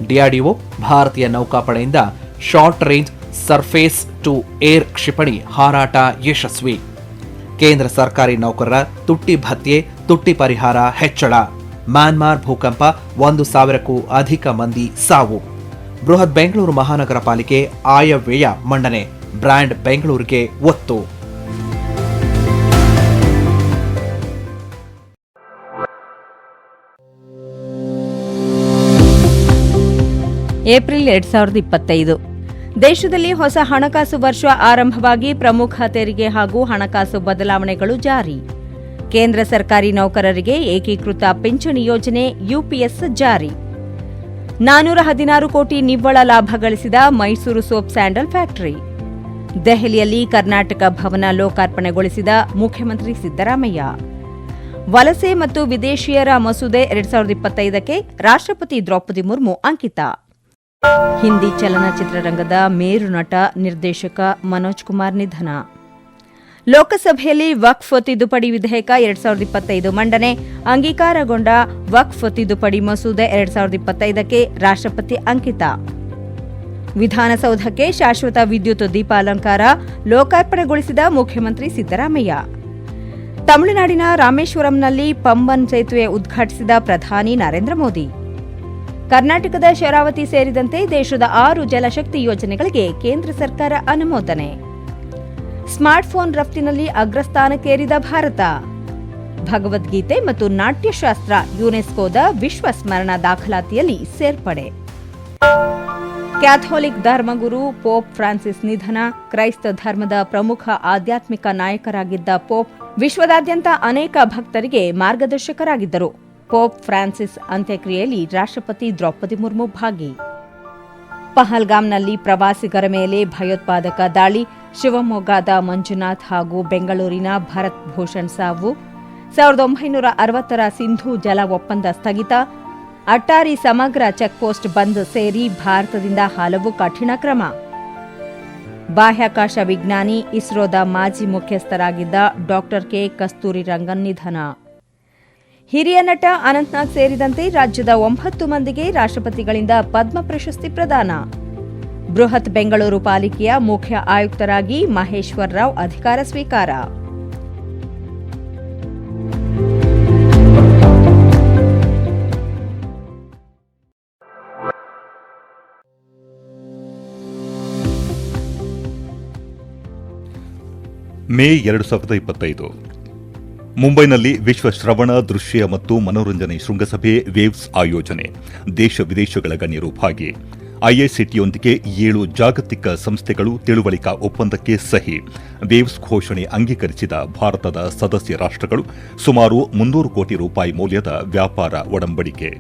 ಡಿಆರ್ಡಿಒ ಭಾರತೀಯ ನೌಕಾಪಡೆಯಿಂದ short range surface to air ಕ್ಷಿಪಣಿ ಹಾರಾಟ ಯಶಸ್ವಿ. ಕೇಂದ್ರ ಸರ್ಕಾರಿ ನೌಕರರ ತುಟ್ಟಿ ಭತ್ಯೆ, ತುಟ್ಟಿ ಪರಿಹಾರ ಹೆಚ್ಚಳ. ಮ್ಯಾನ್ಮಾರ್ ಭೂಕಂಪ, 1,000ಕ್ಕೂ ಅಧಿಕ ಮಂದಿ ಸಾವು. ಬೃಹತ್ ಬೆಂಗಳೂರು ಮಹಾನಗರ ಪಾಲಿಕೆ ಆಯವ್ಯಯ ಮಂಡನೆ, ಬ್ರ್ಯಾಂಡ್ ಬೆಂಗಳೂರಿಗೆ ಒತ್ತು. ಏಪ್ರಿಲ್ 2025 ದೇಶದಲ್ಲಿ ಹೊಸ ಹಣಕಾಸು ವರ್ಷ ಆರಂಭವಾಗಿ ಪ್ರಮುಖ ತೆರಿಗೆ ಹಾಗೂ ಹಣಕಾಸು ಬದಲಾವಣೆಗಳು ಜಾರಿ. ಕೇಂದ್ರ ಸರ್ಕಾರಿ ನೌಕರರಿಗೆ ಏಕೀಕೃತ ಪಿಂಚಣಿ ಯೋಜನೆ ಯುಪಿಎಸ್ ಜಾರಿ. 416 ಕೋಟಿ ನಿವ್ವಳ ಲಾಭ ಗಳಿಸಿದ ಮೈಸೂರು ಸೋಪ್ ಸ್ಯಾಂಡಲ್ ಫ್ಯಾಕ್ಟರಿ. ದೆಹಲಿಯಲ್ಲಿ ಕರ್ನಾಟಕ ಭವನ ಲೋಕಾರ್ಪಣೆಗೊಳಿಸಿದ ಮುಖ್ಯಮಂತ್ರಿ ಸಿದ್ದರಾಮಯ್ಯ. ವಲಸೆ ಮತ್ತು ವಿದೇಶಿಯರ ಮಸೂದೆ 2025ಕ್ಕೆ ರಾಷ್ಟ್ರಪತಿ ದ್ರೌಪದಿ ಮುರ್ಮು ಅಂಕಿತ. ಹಿಂದಿ ಚಲನಚಿತ್ರರಂಗದ ಮೇರು ನಟ, ನಿರ್ದೇಶಕ ಮನೋಜ್ ಕುಮಾರ್ ನಿಧನ. ಲೋಕಸಭೆಯಲ್ಲಿ ವಕ್ಫ್ ತಿದ್ದುಪಡಿ ವಿಧೇಯಕ 2025 ಮಂಡನೆ. ಅಂಗೀಕಾರಗೊಂಡ ವಕ್ಫ್ ತಿದ್ದುಪಡಿ ಮಸೂದೆ 2025ಕ್ಕೆ ರಾಷ್ಟ್ರಪತಿ ಅಂಕಿತ. ವಿಧಾನಸೌಧಕ್ಕೆ ಶಾಶ್ವತ ವಿದ್ಯುತ್ ದೀಪಾಲಂಕಾರ ಲೋಕಾರ್ಪಣೆಗೊಳಿಸಿದ ಮುಖ್ಯಮಂತ್ರಿ ಸಿದ್ದರಾಮಯ್ಯ. ತಮಿಳುನಾಡಿನ ರಾಮೇಶ್ವರಂನಲ್ಲಿ ಪಂಬನ್ ಸೇತುವೆ ಉದ್ಘಾಟಿಸಿದ ಪ್ರಧಾನಿ ನರೇಂದ್ರ ಮೋದಿ. ಕರ್ನಾಟಕದ ಶರಾವತಿ ಸೇರಿದಂತೆ ದೇಶದ 6 ಜಲಶಕ್ತಿ ಯೋಜನೆಗಳಿಗೆ ಕೇಂದ್ರ ಸರ್ಕಾರ ಅನುಮೋದನೆ. ಸ್ಮಾರ್ಟ್ಫೋನ್ ರಫ್ತಿನಲ್ಲಿ ಅಗ್ರಸ್ಥಾನಕ್ಕೇರಿದ ಭಾರತ. ಭಗವದ್ಗೀತೆ ಮತ್ತು ನಾಟ್ಯಶಾಸ್ತ್ರ ಯುನೆಸ್ಕೋದ ವಿಶ್ವ ಸ್ಮರಣ ದಾಖಲಾತಿಯಲ್ಲಿ ಸೇರ್ಪಡೆ. ಕ್ಯಾಥೋಲಿಕ್ ಧರ್ಮಗುರು ಪೋಪ್ ಫ್ರಾನ್ಸಿಸ್ ನಿಧನ. ಕ್ರೈಸ್ತ ಧರ್ಮದ ಪ್ರಮುಖ ಆಧ್ಯಾತ್ಮಿಕ ನಾಯಕರಾಗಿದ್ದ ಪೋಪ್ ವಿಶ್ವದಾದ್ಯಂತ ಅನೇಕ ಭಕ್ತರಿಗೆ ಮಾರ್ಗದರ್ಶಕರಾಗಿದ್ದರು. ಪೋಪ್ ಫ್ರಾನ್ಸಿಸ್ ಅಂತ್ಯಕ್ರಿಯೆಯಲ್ಲಿ ರಾಷ್ಟ್ರಪತಿ ದ್ರೌಪದಿ ಮುರ್ಮು ಭಾಗಿ. ಪಹಲ್ಗಾಮ್ನಲ್ಲಿ ಪ್ರವಾಸಿಗರ ಮೇಲೆ ಭಯೋತ್ಪಾದಕ ದಾಳಿ. ಶಿವಮೊಗ್ಗದ ಮಂಜುನಾಥ್ ಹಾಗೂ ಬೆಂಗಳೂರಿನ ಭರತ್ ಭೂಷಣ್ ಸಾವು. 1960ರ ಸಿಂಧೂ ಜಲ ಒಪ್ಪಂದ ಸ್ಥಗಿತ. ಅಟ್ಟಾರಿ ಸಮಗ್ರ ಚೆಕ್ಪೋಸ್ಟ್ ಬಂದ್ ಸೇರಿ ಭಾರತದಿಂದ ಹಲವು ಕಠಿಣ ಕ್ರಮ. ಬಾಹ್ಯಾಕಾಶ ವಿಜ್ಞಾನಿ, ಇಸ್ರೋದ ಮಾಜಿ ಮುಖ್ಯಸ್ಥರಾಗಿದ್ದ ಡಾ ಕೆ ಕಸ್ತೂರಿ ರಂಗನ್ ನಿಧನ. ಹಿರಿಯ ನಟ ಅನಂತ್ನಾಗ್ ಸೇರಿದಂತೆ ರಾಜ್ಯದ 9 ಮಂದಿಗೆ ರಾಷ್ಟ್ರಪತಿಗಳಿಂದ ಪದ್ಮ ಪ್ರಶಸ್ತಿ ಪ್ರದಾನ. ಬೃಹತ್ ಬೆಂಗಳೂರು ಪಾಲಿಕೆಯ ಮುಖ್ಯ ಆಯುಕ್ತರಾಗಿ ಮಹೇಶ್ವರ್ ರಾವ್ ಅಧಿಕಾರ ಸ್ವೀಕಾರ. ಮೇ 2025 ಮುಂಬೈನಲ್ಲಿ ವಿಶ್ವ ಶ್ರವಣ, ದೃಶ್ಯ ಮತ್ತು ಮನೋರಂಜನೆ ಶೃಂಗಸಭೆ ವೇವ್ಸ್ ಆಯೋಜನೆ. ದೇಶ ವಿದೇಶಗಳ ಗಣ್ಯರು ಭಾಗಿ. ಐಐಸಿಟಿಯೊಂದಿಗೆ 7 ಜಾಗತಿಕ ಸಂಸ್ಥೆಗಳು ತಿಳುವಳಿಕಾ ಒಪ್ಪಂದಕ್ಕೆ ಸಹಿ. ವೇವ್ಸ್ ಘೋಷಣೆ ಅಂಗೀಕರಿಸಿದ ಭಾರತದ ಸದಸ್ಯ ರಾಷ್ಟ್ರಗಳು. ಸುಮಾರು 300 ಕೋಟಿ ರೂಪಾಯಿ ಮೌಲ್ಯದ ವ್ಯಾಪಾರ ಒಡಂಬಡಿಕೆ.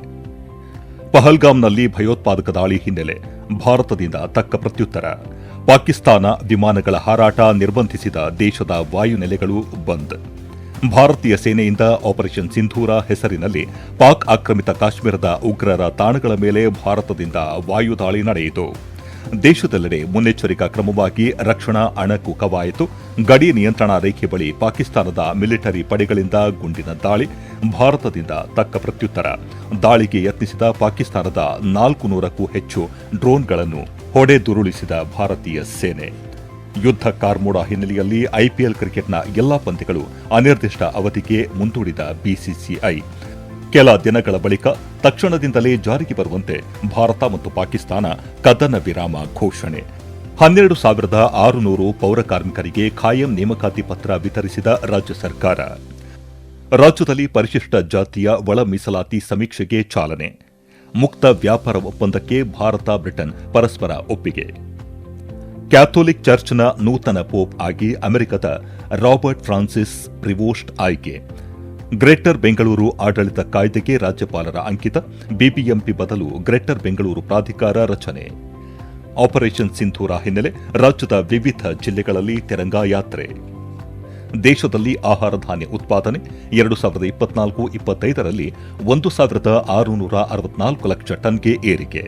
ಪಹಲ್ಗಾಮ್ನಲ್ಲಿ ಭಯೋತ್ಪಾದಕ ದಾಳಿ ಹಿನ್ನೆಲೆ ಭಾರತದಿಂದ ತಕ್ಕ ಪ್ರತ್ಯುತ್ತರ. ಪಾಕಿಸ್ತಾನ ವಿಮಾನಗಳ ಹಾರಾಟ ನಿರ್ಬಂಧಿಸಿದ ದೇಶದ ವಾಯುನೆಲೆಗಳು ಬಂದ್. ಭಾರತೀಯ ಸೇನೆಯಿಂದ ಆಪರೇಷನ್ ಸಿಂಧೂರ ಹೆಸರಿನಲ್ಲಿ ಪಾಕ್ ಆಕ್ರಮಿತ ಕಾಶ್ಮೀರದ ಉಗ್ರರ ತಾಣಗಳ ಮೇಲೆ ಭಾರತದಿಂದ ವಾಯುದಾಳಿ ನಡೆಯಿತು. ದೇಶದೆಲ್ಲೆಡೆ ಮುನ್ನೆಚ್ಚರಿಕಾ ಕ್ರಮವಾಗಿ ರಕ್ಷಣಾ ಅಣಕು ಕವಾಯತು. ಗಡಿ ನಿಯಂತ್ರಣಾ ರೇಖೆ ಬಳಿ ಪಾಕಿಸ್ತಾನದ ಮಿಲಿಟರಿ ಪಡೆಗಳಿಂದ ಗುಂಡಿನ ದಾಳಿ. ಭಾರತದಿಂದ ತಕ್ಕ ಪ್ರತ್ಯುತ್ತರ. ದಾಳಿಗೆ ಯತ್ನಿಸಿದ ಪಾಕಿಸ್ತಾನದ 400ಕ್ಕೂ ಹೆಚ್ಚು ಡ್ರೋನ್ಗಳನ್ನು ಹೊಡೆದುರುಳಿಸಿದ ಭಾರತೀಯ ಸೇನೆ. ಯುದ್ಧ ಕಾರ್ಮೋಡ ಹಿನ್ನೆಲೆಯಲ್ಲಿ ಐಪಿಎಲ್ ಕ್ರಿಕೆಟ್ನ ಎಲ್ಲಾ ಪಂದ್ಯಗಳು ಅನಿರ್ದಿಷ್ಟ ಅವಧಿಗೆ ಮುಂದೂಡಿದ ಬಿಸಿಸಿಐ. ಕೆಲ ದಿನಗಳ ಬಳಿಕ ತಕ್ಷಣದಿಂದಲೇ ಜಾರಿಗೆ ಬರುವಂತೆ ಭಾರತ ಮತ್ತು ಪಾಕಿಸ್ತಾನ ಕದನ ವಿರಾಮ ಘೋಷಣೆ. 12,600 ಪೌರ ಕಾರ್ಮಿಕರಿಗೆ ಖಾಯಂ ನೇಮಕಾತಿ ಪತ್ರ ವಿತರಿಸಿದ ರಾಜ್ಯ ಸರ್ಕಾರ. ರಾಜ್ಯದಲ್ಲಿ ಪರಿಶಿಷ್ಟ ಜಾತಿಯ ಒಳ ಮೀಸಲಾತಿ ಸಮೀಕ್ಷೆಗೆ ಚಾಲನೆ. ಮುಕ್ತ ವ್ಯಾಪಾರ ಒಪ್ಪಂದಕ್ಕೆ ಭಾರತ ಬ್ರಿಟನ್ ಪರಸ್ಪರ ಒಪ್ಪಿಗೆ. ಕ್ಯಾಥೋಲಿಕ್ ಚರ್ಚ್ನ ನೂತನ ಪೋಪ್ ಆಗಿ ಅಮೆರಿಕದ ರಾಬರ್ಟ್ ಫ್ರಾನ್ಸಿಸ್ ಪ್ರಿವೋಸ್ಟ್ ಆಯ್ಕೆ. ಗ್ರೇಟರ್ ಬೆಂಗಳೂರು ಆಡಳಿತ ಕಾಯ್ದೆಗೆ ರಾಜ್ಯಪಾಲರ ಅಂಕಿತ. ಬಿಬಿಎಂಪಿ ಬದಲು ಗ್ರೇಟರ್ ಬೆಂಗಳೂರು ಪ್ರಾಧಿಕಾರ ರಚನೆ. ಆಪರೇಷನ್ ಸಿಂಧೂರ ಹಿನ್ನೆಲೆ ರಾಜ್ಯದ ವಿವಿಧ ಜಿಲ್ಲೆಗಳಲ್ಲಿ ತಿರಂಗಾ ಯಾತ್ರೆ. ದೇಶದಲ್ಲಿ ಆಹಾರ ಧಾನ್ಯ ಉತ್ಪಾದನೆ 2024-25ರಲ್ಲಿ 1,664 ಲಕ್ಷ ಟನ್ಗೆ ಏರಿಕೆ.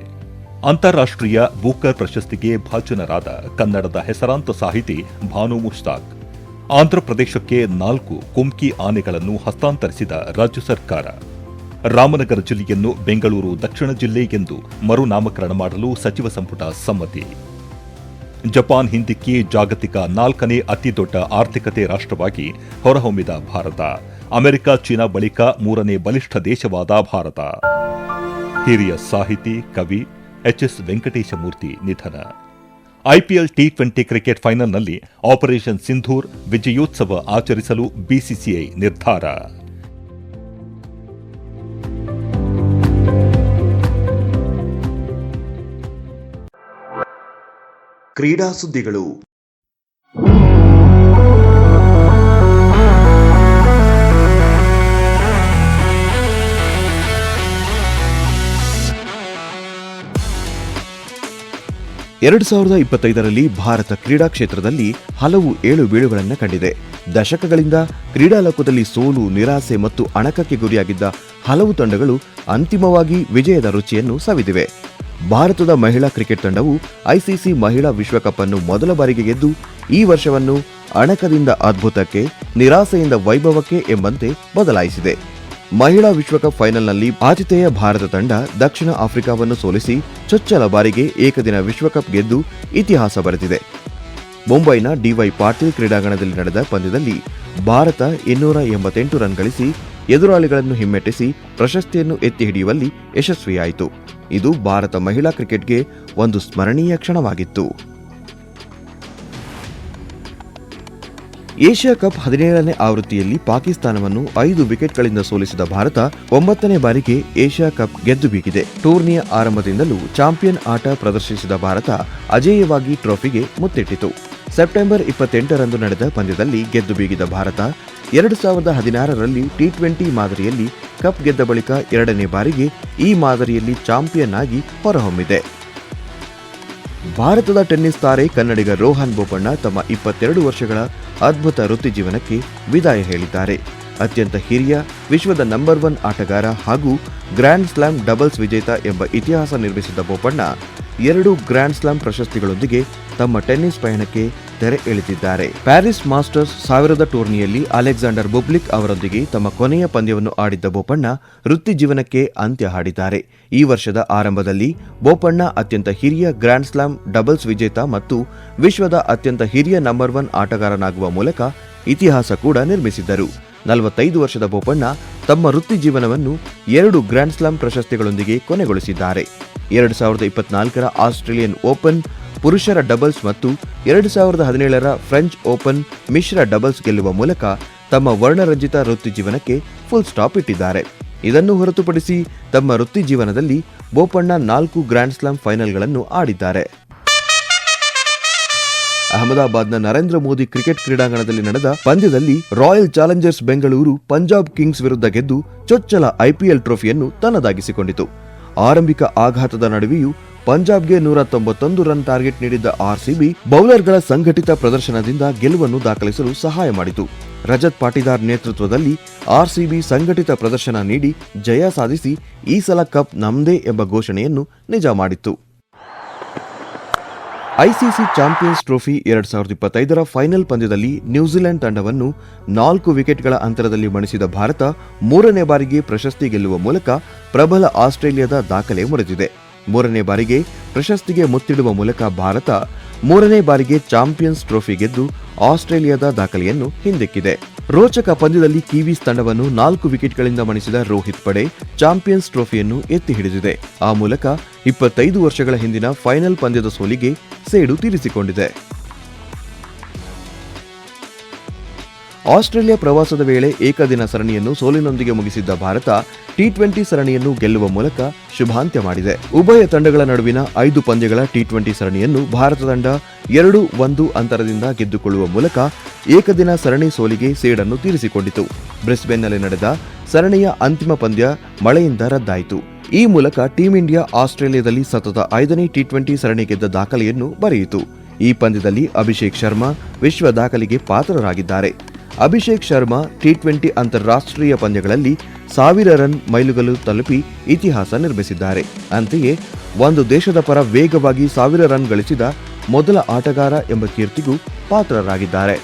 ಅಂತಾರಾಷ್ಟ್ರೀಯ ಬೂಕರ್ ಪ್ರಶಸ್ತಿಗೆ ಭಾಜನರಾದ ಕನ್ನಡದ ಹೆಸರಾಂತ ಸಾಹಿತಿ ಭಾನು ಮುಷ್ತಾಕ್. ಆಂಧ್ರಪ್ರದೇಶಕ್ಕೆ 4 ಕುಮ್ಕಿ ಆನೆಗಳನ್ನು ಹಸ್ತಾಂತರಿಸಿದ ರಾಜ್ಯ ಸರ್ಕಾರ. ರಾಮನಗರ ಜಿಲ್ಲೆಯನ್ನು ಬೆಂಗಳೂರು ದಕ್ಷಿಣ ಜಿಲ್ಲೆ ಎಂದು ಮರುನಾಮಕರಣ ಮಾಡಲು ಸಚಿವ ಸಂಪುಟ ಸಮ್ಮತಿ. ಜಪಾನ್ ಹಿಂದಿಕ್ಕಿ ಜಾಗತಿಕ 4ನೇ ಅತಿದೊಡ್ಡ ಆರ್ಥಿಕತೆ ರಾಷ್ಟ್ರವಾಗಿ ಹೊರಹೊಮ್ಮಿದ ಭಾರತ. ಅಮೆರಿಕ, ಚೀನಾ ಬಳಿಕ 3ನೇ ಬಲಿಷ್ಠ ದೇಶವಾದ ಭಾರತ. ಹಿರಿಯ ಸಾಹಿತಿ, ಕವಿ ಎಚ್ಎಸ್ ವೆಂಕಟೇಶಮೂರ್ತಿ ನಿಧನ. ಐಪಿಎಲ್ ಟಿ20 ಕ್ರಿಕೆಟ್ ಫೈನಲ್ನಲ್ಲಿ ಆಪರೇಷನ್ ಸಿಂಧೂರ್ ವಿಜಯೋತ್ಸವ ಆಚರಿಸಲು ಬಿಸಿಸಿಐ ನಿರ್ಧಾರ. ಕ್ರೀಡಾ ಸುದ್ದಿಗಳು. ಎರಡು 2025ರಲ್ಲಿ ಭಾರತ ಕ್ರೀಡಾ ಕ್ಷೇತ್ರದಲ್ಲಿ ಹಲವು ಏಳುಬೀಳುಗಳನ್ನು ಕಂಡಿದೆ. ದಶಕಗಳಿಂದ ಕ್ರೀಡಾ ಲೋಕದಲ್ಲಿ ಸೋಲು, ನಿರಾಸೆ ಮತ್ತು ಅಣಕಕ್ಕೆ ಗುರಿಯಾಗಿದ್ದ ಹಲವು ತಂಡಗಳು ಅಂತಿಮವಾಗಿ ವಿಜಯದ ರುಚಿಯನ್ನು ಸವಿದಿವೆ. ಭಾರತದ ಮಹಿಳಾ ಕ್ರಿಕೆಟ್ ತಂಡವು ಐಸಿಸಿ ಮಹಿಳಾ ವಿಶ್ವಕಪ್ ಅನ್ನು ಮೊದಲ ಬಾರಿಗೆ ಗೆದ್ದು ಈ ವರ್ಷವನ್ನು ಅಣಕದಿಂದ ಅದ್ಭುತಕ್ಕೆ, ನಿರಾಸೆಯಿಂದ ವೈಭವಕ್ಕೆ ಎಂಬಂತೆ ಬದಲಾಯಿಸಿದೆ. ಮಹಿಳಾ ವಿಶ್ವಕಪ್ ಫೈನಲ್ನಲ್ಲಿ ಆತಿಥೇಯ ಭಾರತ ತಂಡ ದಕ್ಷಿಣ ಆಫ್ರಿಕಾವನ್ನು ಸೋಲಿಸಿ ಚೊಚ್ಚಲ ಬಾರಿಗೆ ಏಕದಿನ ವಿಶ್ವಕಪ್ ಗೆದ್ದು ಇತಿಹಾಸ ಬರೆದಿದೆ. ಮುಂಬೈನ ಡಿವೈ ಪಾಟೀಲ್ ಕ್ರೀಡಾಂಗಣದಲ್ಲಿ ನಡೆದ ಪಂದ್ಯದಲ್ಲಿ ಭಾರತ 288 ರನ್ ಗಳಿಸಿ ಎದುರಾಳಿಗಳನ್ನು ಹಿಮ್ಮೆಟ್ಟಿಸಿ ಪ್ರಶಸ್ತಿಯನ್ನು ಎತ್ತಿ ಹಿಡಿಯುವಲ್ಲಿ ಯಶಸ್ವಿಯಾಯಿತು. ಇದು ಭಾರತ ಮಹಿಳಾ ಕ್ರಿಕೆಟ್ಗೆ ಒಂದು ಸ್ಮರಣೀಯ ಕ್ಷಣವಾಗಿತ್ತು. ಏಷ್ಯಾ ಕಪ್ 17ನೇ ಆವೃತ್ತಿಯಲ್ಲಿ ಪಾಕಿಸ್ತಾನವನ್ನು 5 ವಿಕೆಟ್ಗಳಿಂದ ಸೋಲಿಸಿದ ಭಾರತ 9ನೇ ಬಾರಿಗೆ ಏಷ್ಯಾ ಕಪ್ ಗೆದ್ದು ಬೀಗಿದೆ. ಟೂರ್ನಿಯ ಆರಂಭದಿಂದಲೂ ಚಾಂಪಿಯನ್ ಆಟ ಪ್ರದರ್ಶಿಸಿದ ಭಾರತ ಅಜೇಯವಾಗಿ ಟ್ರೋಫಿಗೆ ಮುತ್ತಿಟ್ಟಿತು. ಸೆಪ್ಟೆಂಬರ್ 28ರಂದು ನಡೆದ ಪಂದ್ಯದಲ್ಲಿ ಗೆದ್ದು ಬೀಗಿದ ಭಾರತ 2016ರಲ್ಲಿ ಟಿ20 ಮಾದರಿಯಲ್ಲಿ ಕಪ್ ಗೆದ್ದ ಬಳಿಕ 2ನೇ ಬಾರಿಗೆ ಈ ಮಾದರಿಯಲ್ಲಿ ಚಾಂಪಿಯನ್ ಆಗಿ ಹೊರಹೊಮ್ಮಿದೆ. ಭಾರತದ ಟೆನ್ನಿಸ್ ತಾರೆ ಕನ್ನಡಿಗ ರೋಹನ್ ಬೋಪಣ್ಣ ತಮ್ಮ 22 ವರ್ಷಗಳ ಅದ್ಭುತ ವೃತ್ತಿ ಜೀವನಕ್ಕೆ ವಿದಾಯ ಹೇಳಿದ್ದಾರೆ. ಅತ್ಯಂತ ಹಿರಿಯ, ವಿಶ್ವದ ನಂಬರ್ 1 ಆಟಗಾರ ಹಾಗೂ ಗ್ರ್ಯಾಂಡ್ ಸ್ಲಾಮ್ ಡಬಲ್ಸ್ ವಿಜೇತ ಎಂಬ ಇತಿಹಾಸ ನಿರ್ಮಿಸಿದ ಬೋಪಣ್ಣ 2 ಗ್ರ್ಯಾಂಡ್ ಸ್ಲಾಮ್ ಪ್ರಶಸ್ತಿಗಳೊಂದಿಗೆ ತಮ್ಮ ಟೆನ್ನಿಸ್ ಪಯಣಕ್ಕೆ ತೆರೆ ಎಳೆದಿದ್ದಾರೆ. ಪ್ಯಾರಿಸ್ ಮಾಸ್ಟರ್ಸ್ 1000 ಟೂರ್ನಿಯಲ್ಲಿ ಅಲೆಕ್ಸಾಂಡರ್ ಬುಬ್ಲಿಕ್ ಅವರೊಂದಿಗೆ ತಮ್ಮ ಕೊನೆಯ ಪಂದ್ಯವನ್ನು ಆಡಿದ್ದ ಬೋಪಣ್ಣ ವೃತ್ತಿ ಜೀವನಕ್ಕೆ ಅಂತ್ಯ ಹಾಡಿದ್ದಾರೆ. ಈ ವರ್ಷದ ಆರಂಭದಲ್ಲಿ ಬೋಪಣ್ಣ ಅತ್ಯಂತ ಹಿರಿಯ ಗ್ರ್ಯಾಂಡ್ ಸ್ಲಾಮ್ ಡಬಲ್ಸ್ ವಿಜೇತ ಮತ್ತು ವಿಶ್ವದ ಅತ್ಯಂತ ಹಿರಿಯ ನಂಬರ್ 1 ಆಟಗಾರನಾಗುವ ಮೂಲಕ ಇತಿಹಾಸ ಕೂಡ ನಿರ್ಮಿಸಿದ್ದರು. 45 ವರ್ಷದ ಬೋಪಣ್ಣ ತಮ್ಮ ವೃತ್ತಿ ಜೀವನವನ್ನು 2 ಗ್ರ್ಯಾಂಡ್ ಸ್ಲಾಮ್ ಪ್ರಶಸ್ತಿಗಳೊಂದಿಗೆ ಕೊನೆಗೊಳಿಸಿದ್ದಾರೆ. 2024ರ ಆಸ್ಟ್ರೇಲಿಯನ್ ಓಪನ್ ಪುರುಷರ ಡಬಲ್ಸ್ ಮತ್ತು 2017ರ ಫ್ರೆಂಚ್ ಓಪನ್ ಮಿಶ್ರ ಡಬಲ್ಸ್ ಗೆಲ್ಲುವ ಮೂಲಕ ತಮ್ಮ ವರ್ಣರಂಜಿತ ವೃತ್ತಿ ಜೀವನಕ್ಕೆ ಫುಲ್ ಸ್ಟಾಪ್ ಇಟ್ಟಿದ್ದಾರೆ. ಇದನ್ನು ಹೊರತುಪಡಿಸಿ ತಮ್ಮ ವೃತ್ತಿ ಜೀವನದಲ್ಲಿ ಬೋಪಣ್ಣ 4 ಗ್ರ್ಯಾಂಡ್ ಸ್ಲಾಮ್ ಫೈನಲ್ಗಳನ್ನು ಆಡಿದ್ದಾರೆ. ಅಹಮದಾಬಾದ್ನ ನರೇಂದ್ರ ಮೋದಿ ಕ್ರಿಕೆಟ್ ಕ್ರೀಡಾಂಗಣದಲ್ಲಿ ನಡೆದ ಪಂದ್ಯದಲ್ಲಿ royal Challengers Bengaluru Punjab Kings ವಿರುದ್ಧ ಗೆದ್ದು ಚೊಚ್ಚಲ ಐಪಿಎಲ್ ಟ್ರೋಫಿಯನ್ನು ತನ್ನದಾಗಿಸಿಕೊಂಡಿತು. ಆರಂಭಿಕ ಆಘಾತದ ನಡುವೆಯೂ ಪಂಜಾಬ್ಗೆ 191 ರನ್ ಟಾರ್ಗೆಟ್ ನೀಡಿದ್ದ ಆರ್ಸಿಬಿ ಬೌಲರ್ಗಳ ಸಂಘಟಿತ ಪ್ರದರ್ಶನದಿಂದ ಗೆಲುವನ್ನು ದಾಖಲಿಸಲು ಸಹಾಯ ಮಾಡಿತು. ರಜತ್ ಪಾಟಿದಾರ್ ನೇತೃತ್ವದಲ್ಲಿ ಆರ್ಸಿಬಿ ಸಂಘಟಿತ ಪ್ರದರ್ಶನ ನೀಡಿ ಜಯ ಸಾಧಿಸಿ ಈ ಸಲ ಕಪ್ ನಮ್ದೇ ಎಂಬ ಘೋಷಣೆಯನ್ನು ನಿಜ ಮಾಡಿತ್ತು. ಐಸಿಸಿ ಚಾಂಪಿಯನ್ಸ್ ಟ್ರೋಫಿ 2025ರ ಫೈನಲ್ ಪಂದ್ಯದಲ್ಲಿ ನ್ಯೂಜಿಲೆಂಡ್ ತಂಡವನ್ನು 4 ವಿಕೆಟ್ಗಳ ಅಂತರದಲ್ಲಿ ಮಣಿಸಿದ ಭಾರತ 3ನೇ ಬಾರಿಗೆ ಪ್ರಶಸ್ತಿ ಗೆಲ್ಲುವ ಮೂಲಕ ಪ್ರಬಲ ಆಸ್ಟ್ರೇಲಿಯಾದ ದಾಖಲೆ ಮುರಿದಿದೆ. 3ನೇ ಬಾರಿಗೆ ಪ್ರಶಸ್ತಿಗೆ ಮುತ್ತಿಡುವ ಮೂಲಕ ಭಾರತ ಮೂರನೇ ಬಾರಿಗೆ ಚಾಂಪಿಯನ್ಸ್ ಟ್ರೋಫಿ ಗೆದ್ದು ಆಸ್ಟ್ರೇಲಿಯಾದ ದಾಖಲೆಯನ್ನು ಹಿಂದಿಕ್ಕಿದೆ. ರೋಚಕ ಪಂದ್ಯದಲ್ಲಿ ಕಿವೀಸ್ ತಂಡವನ್ನು 4 ವಿಕೆಟ್ಗಳಿಂದ ಮಣಿಸಿದ ರೋಹಿತ್ ಪಡೆ ಚಾಂಪಿಯನ್ಸ್ ಟ್ರೋಫಿಯನ್ನು ಎತ್ತಿ ಹಿಡಿದಿದೆ. ಆ ಮೂಲಕ 25 ವರ್ಷಗಳ ಹಿಂದಿನ ಫೈನಲ್ ಪಂದ್ಯದ ಸೋಲಿಗೆ ಸೇಡು ತೀರಿಸಿಕೊಂಡಿದೆ. ಆಸ್ಟ್ರೇಲಿಯಾ ಪ್ರವಾಸದ ವೇಳೆ ಏಕದಿನ ಸರಣಿಯನ್ನು ಸೋಲಿನೊಂದಿಗೆ ಮುಗಿಸಿದ್ದ ಭಾರತ ಟಿ20 ಸರಣಿಯನ್ನು ಗೆಲ್ಲುವ ಮೂಲಕ ಶುಭಾಂತ್ಯ ಮಾಡಿದೆ. ಉಭಯ ತಂಡಗಳ ನಡುವಿನ 5 ಪಂದ್ಯಗಳ ಟಿ20 ಸರಣಿಯನ್ನು ಭಾರತ ತಂಡ 2-1 ಅಂತರದಿಂದ ಗೆದ್ದುಕೊಳ್ಳುವ ಮೂಲಕ ಏಕದಿನ ಸರಣಿ ಸೋಲಿಗೆ ಸೇಡನ್ನು ತೀರಿಸಿಕೊಂಡಿತು. ಬ್ರಿಸ್ಬೇನ್ನಲ್ಲಿ ನಡೆದ ಸರಣಿಯ ಅಂತಿಮ ಪಂದ್ಯ ಮಳೆಯಿಂದ ರದ್ದಾಯಿತು. ಈ ಮೂಲಕ ಟೀಂ ಇಂಡಿಯಾ ಆಸ್ಟ್ರೇಲಿಯಾದಲ್ಲಿ ಸತತ 5ನೇ ಟಿ20 ಸರಣಿ ಗೆದ್ದ ದಾಖಲೆಯನ್ನು ಬರೆಯಿತು. ಈ ಪಂದ್ಯದಲ್ಲಿ ಅಭಿಷೇಕ್ ಶರ್ಮಾ ವಿಶ್ವ ದಾಖಲೆಗೆ ಪಾತ್ರರಾಗಿದ್ದಾರೆ. ಅಭಿಷೇಕ್ ಶರ್ಮಾ ಟಿ20 ಅಂತಾರಾಷ್ಟ್ರೀಯ ಪಂದ್ಯಗಳಲ್ಲಿ 1000 ರನ್ ಮೈಲುಗಲ್ಲು ತಲುಪಿ ಇತಿಹಾಸ ನಿರ್ಮಿಸಿದ್ದಾರೆ. ಅಂತೆಯೇ ಒಂದು ದೇಶದ ಪರ ವೇಗವಾಗಿ 1000 ರನ್ ಗಳಿಸಿದ ಮೊದಲ ಆಟಗಾರ ಎಂಬ ಕೀರ್ತಿಗೂ ಪಾತ್ರರಾಗಿದ್ದಾರೆ.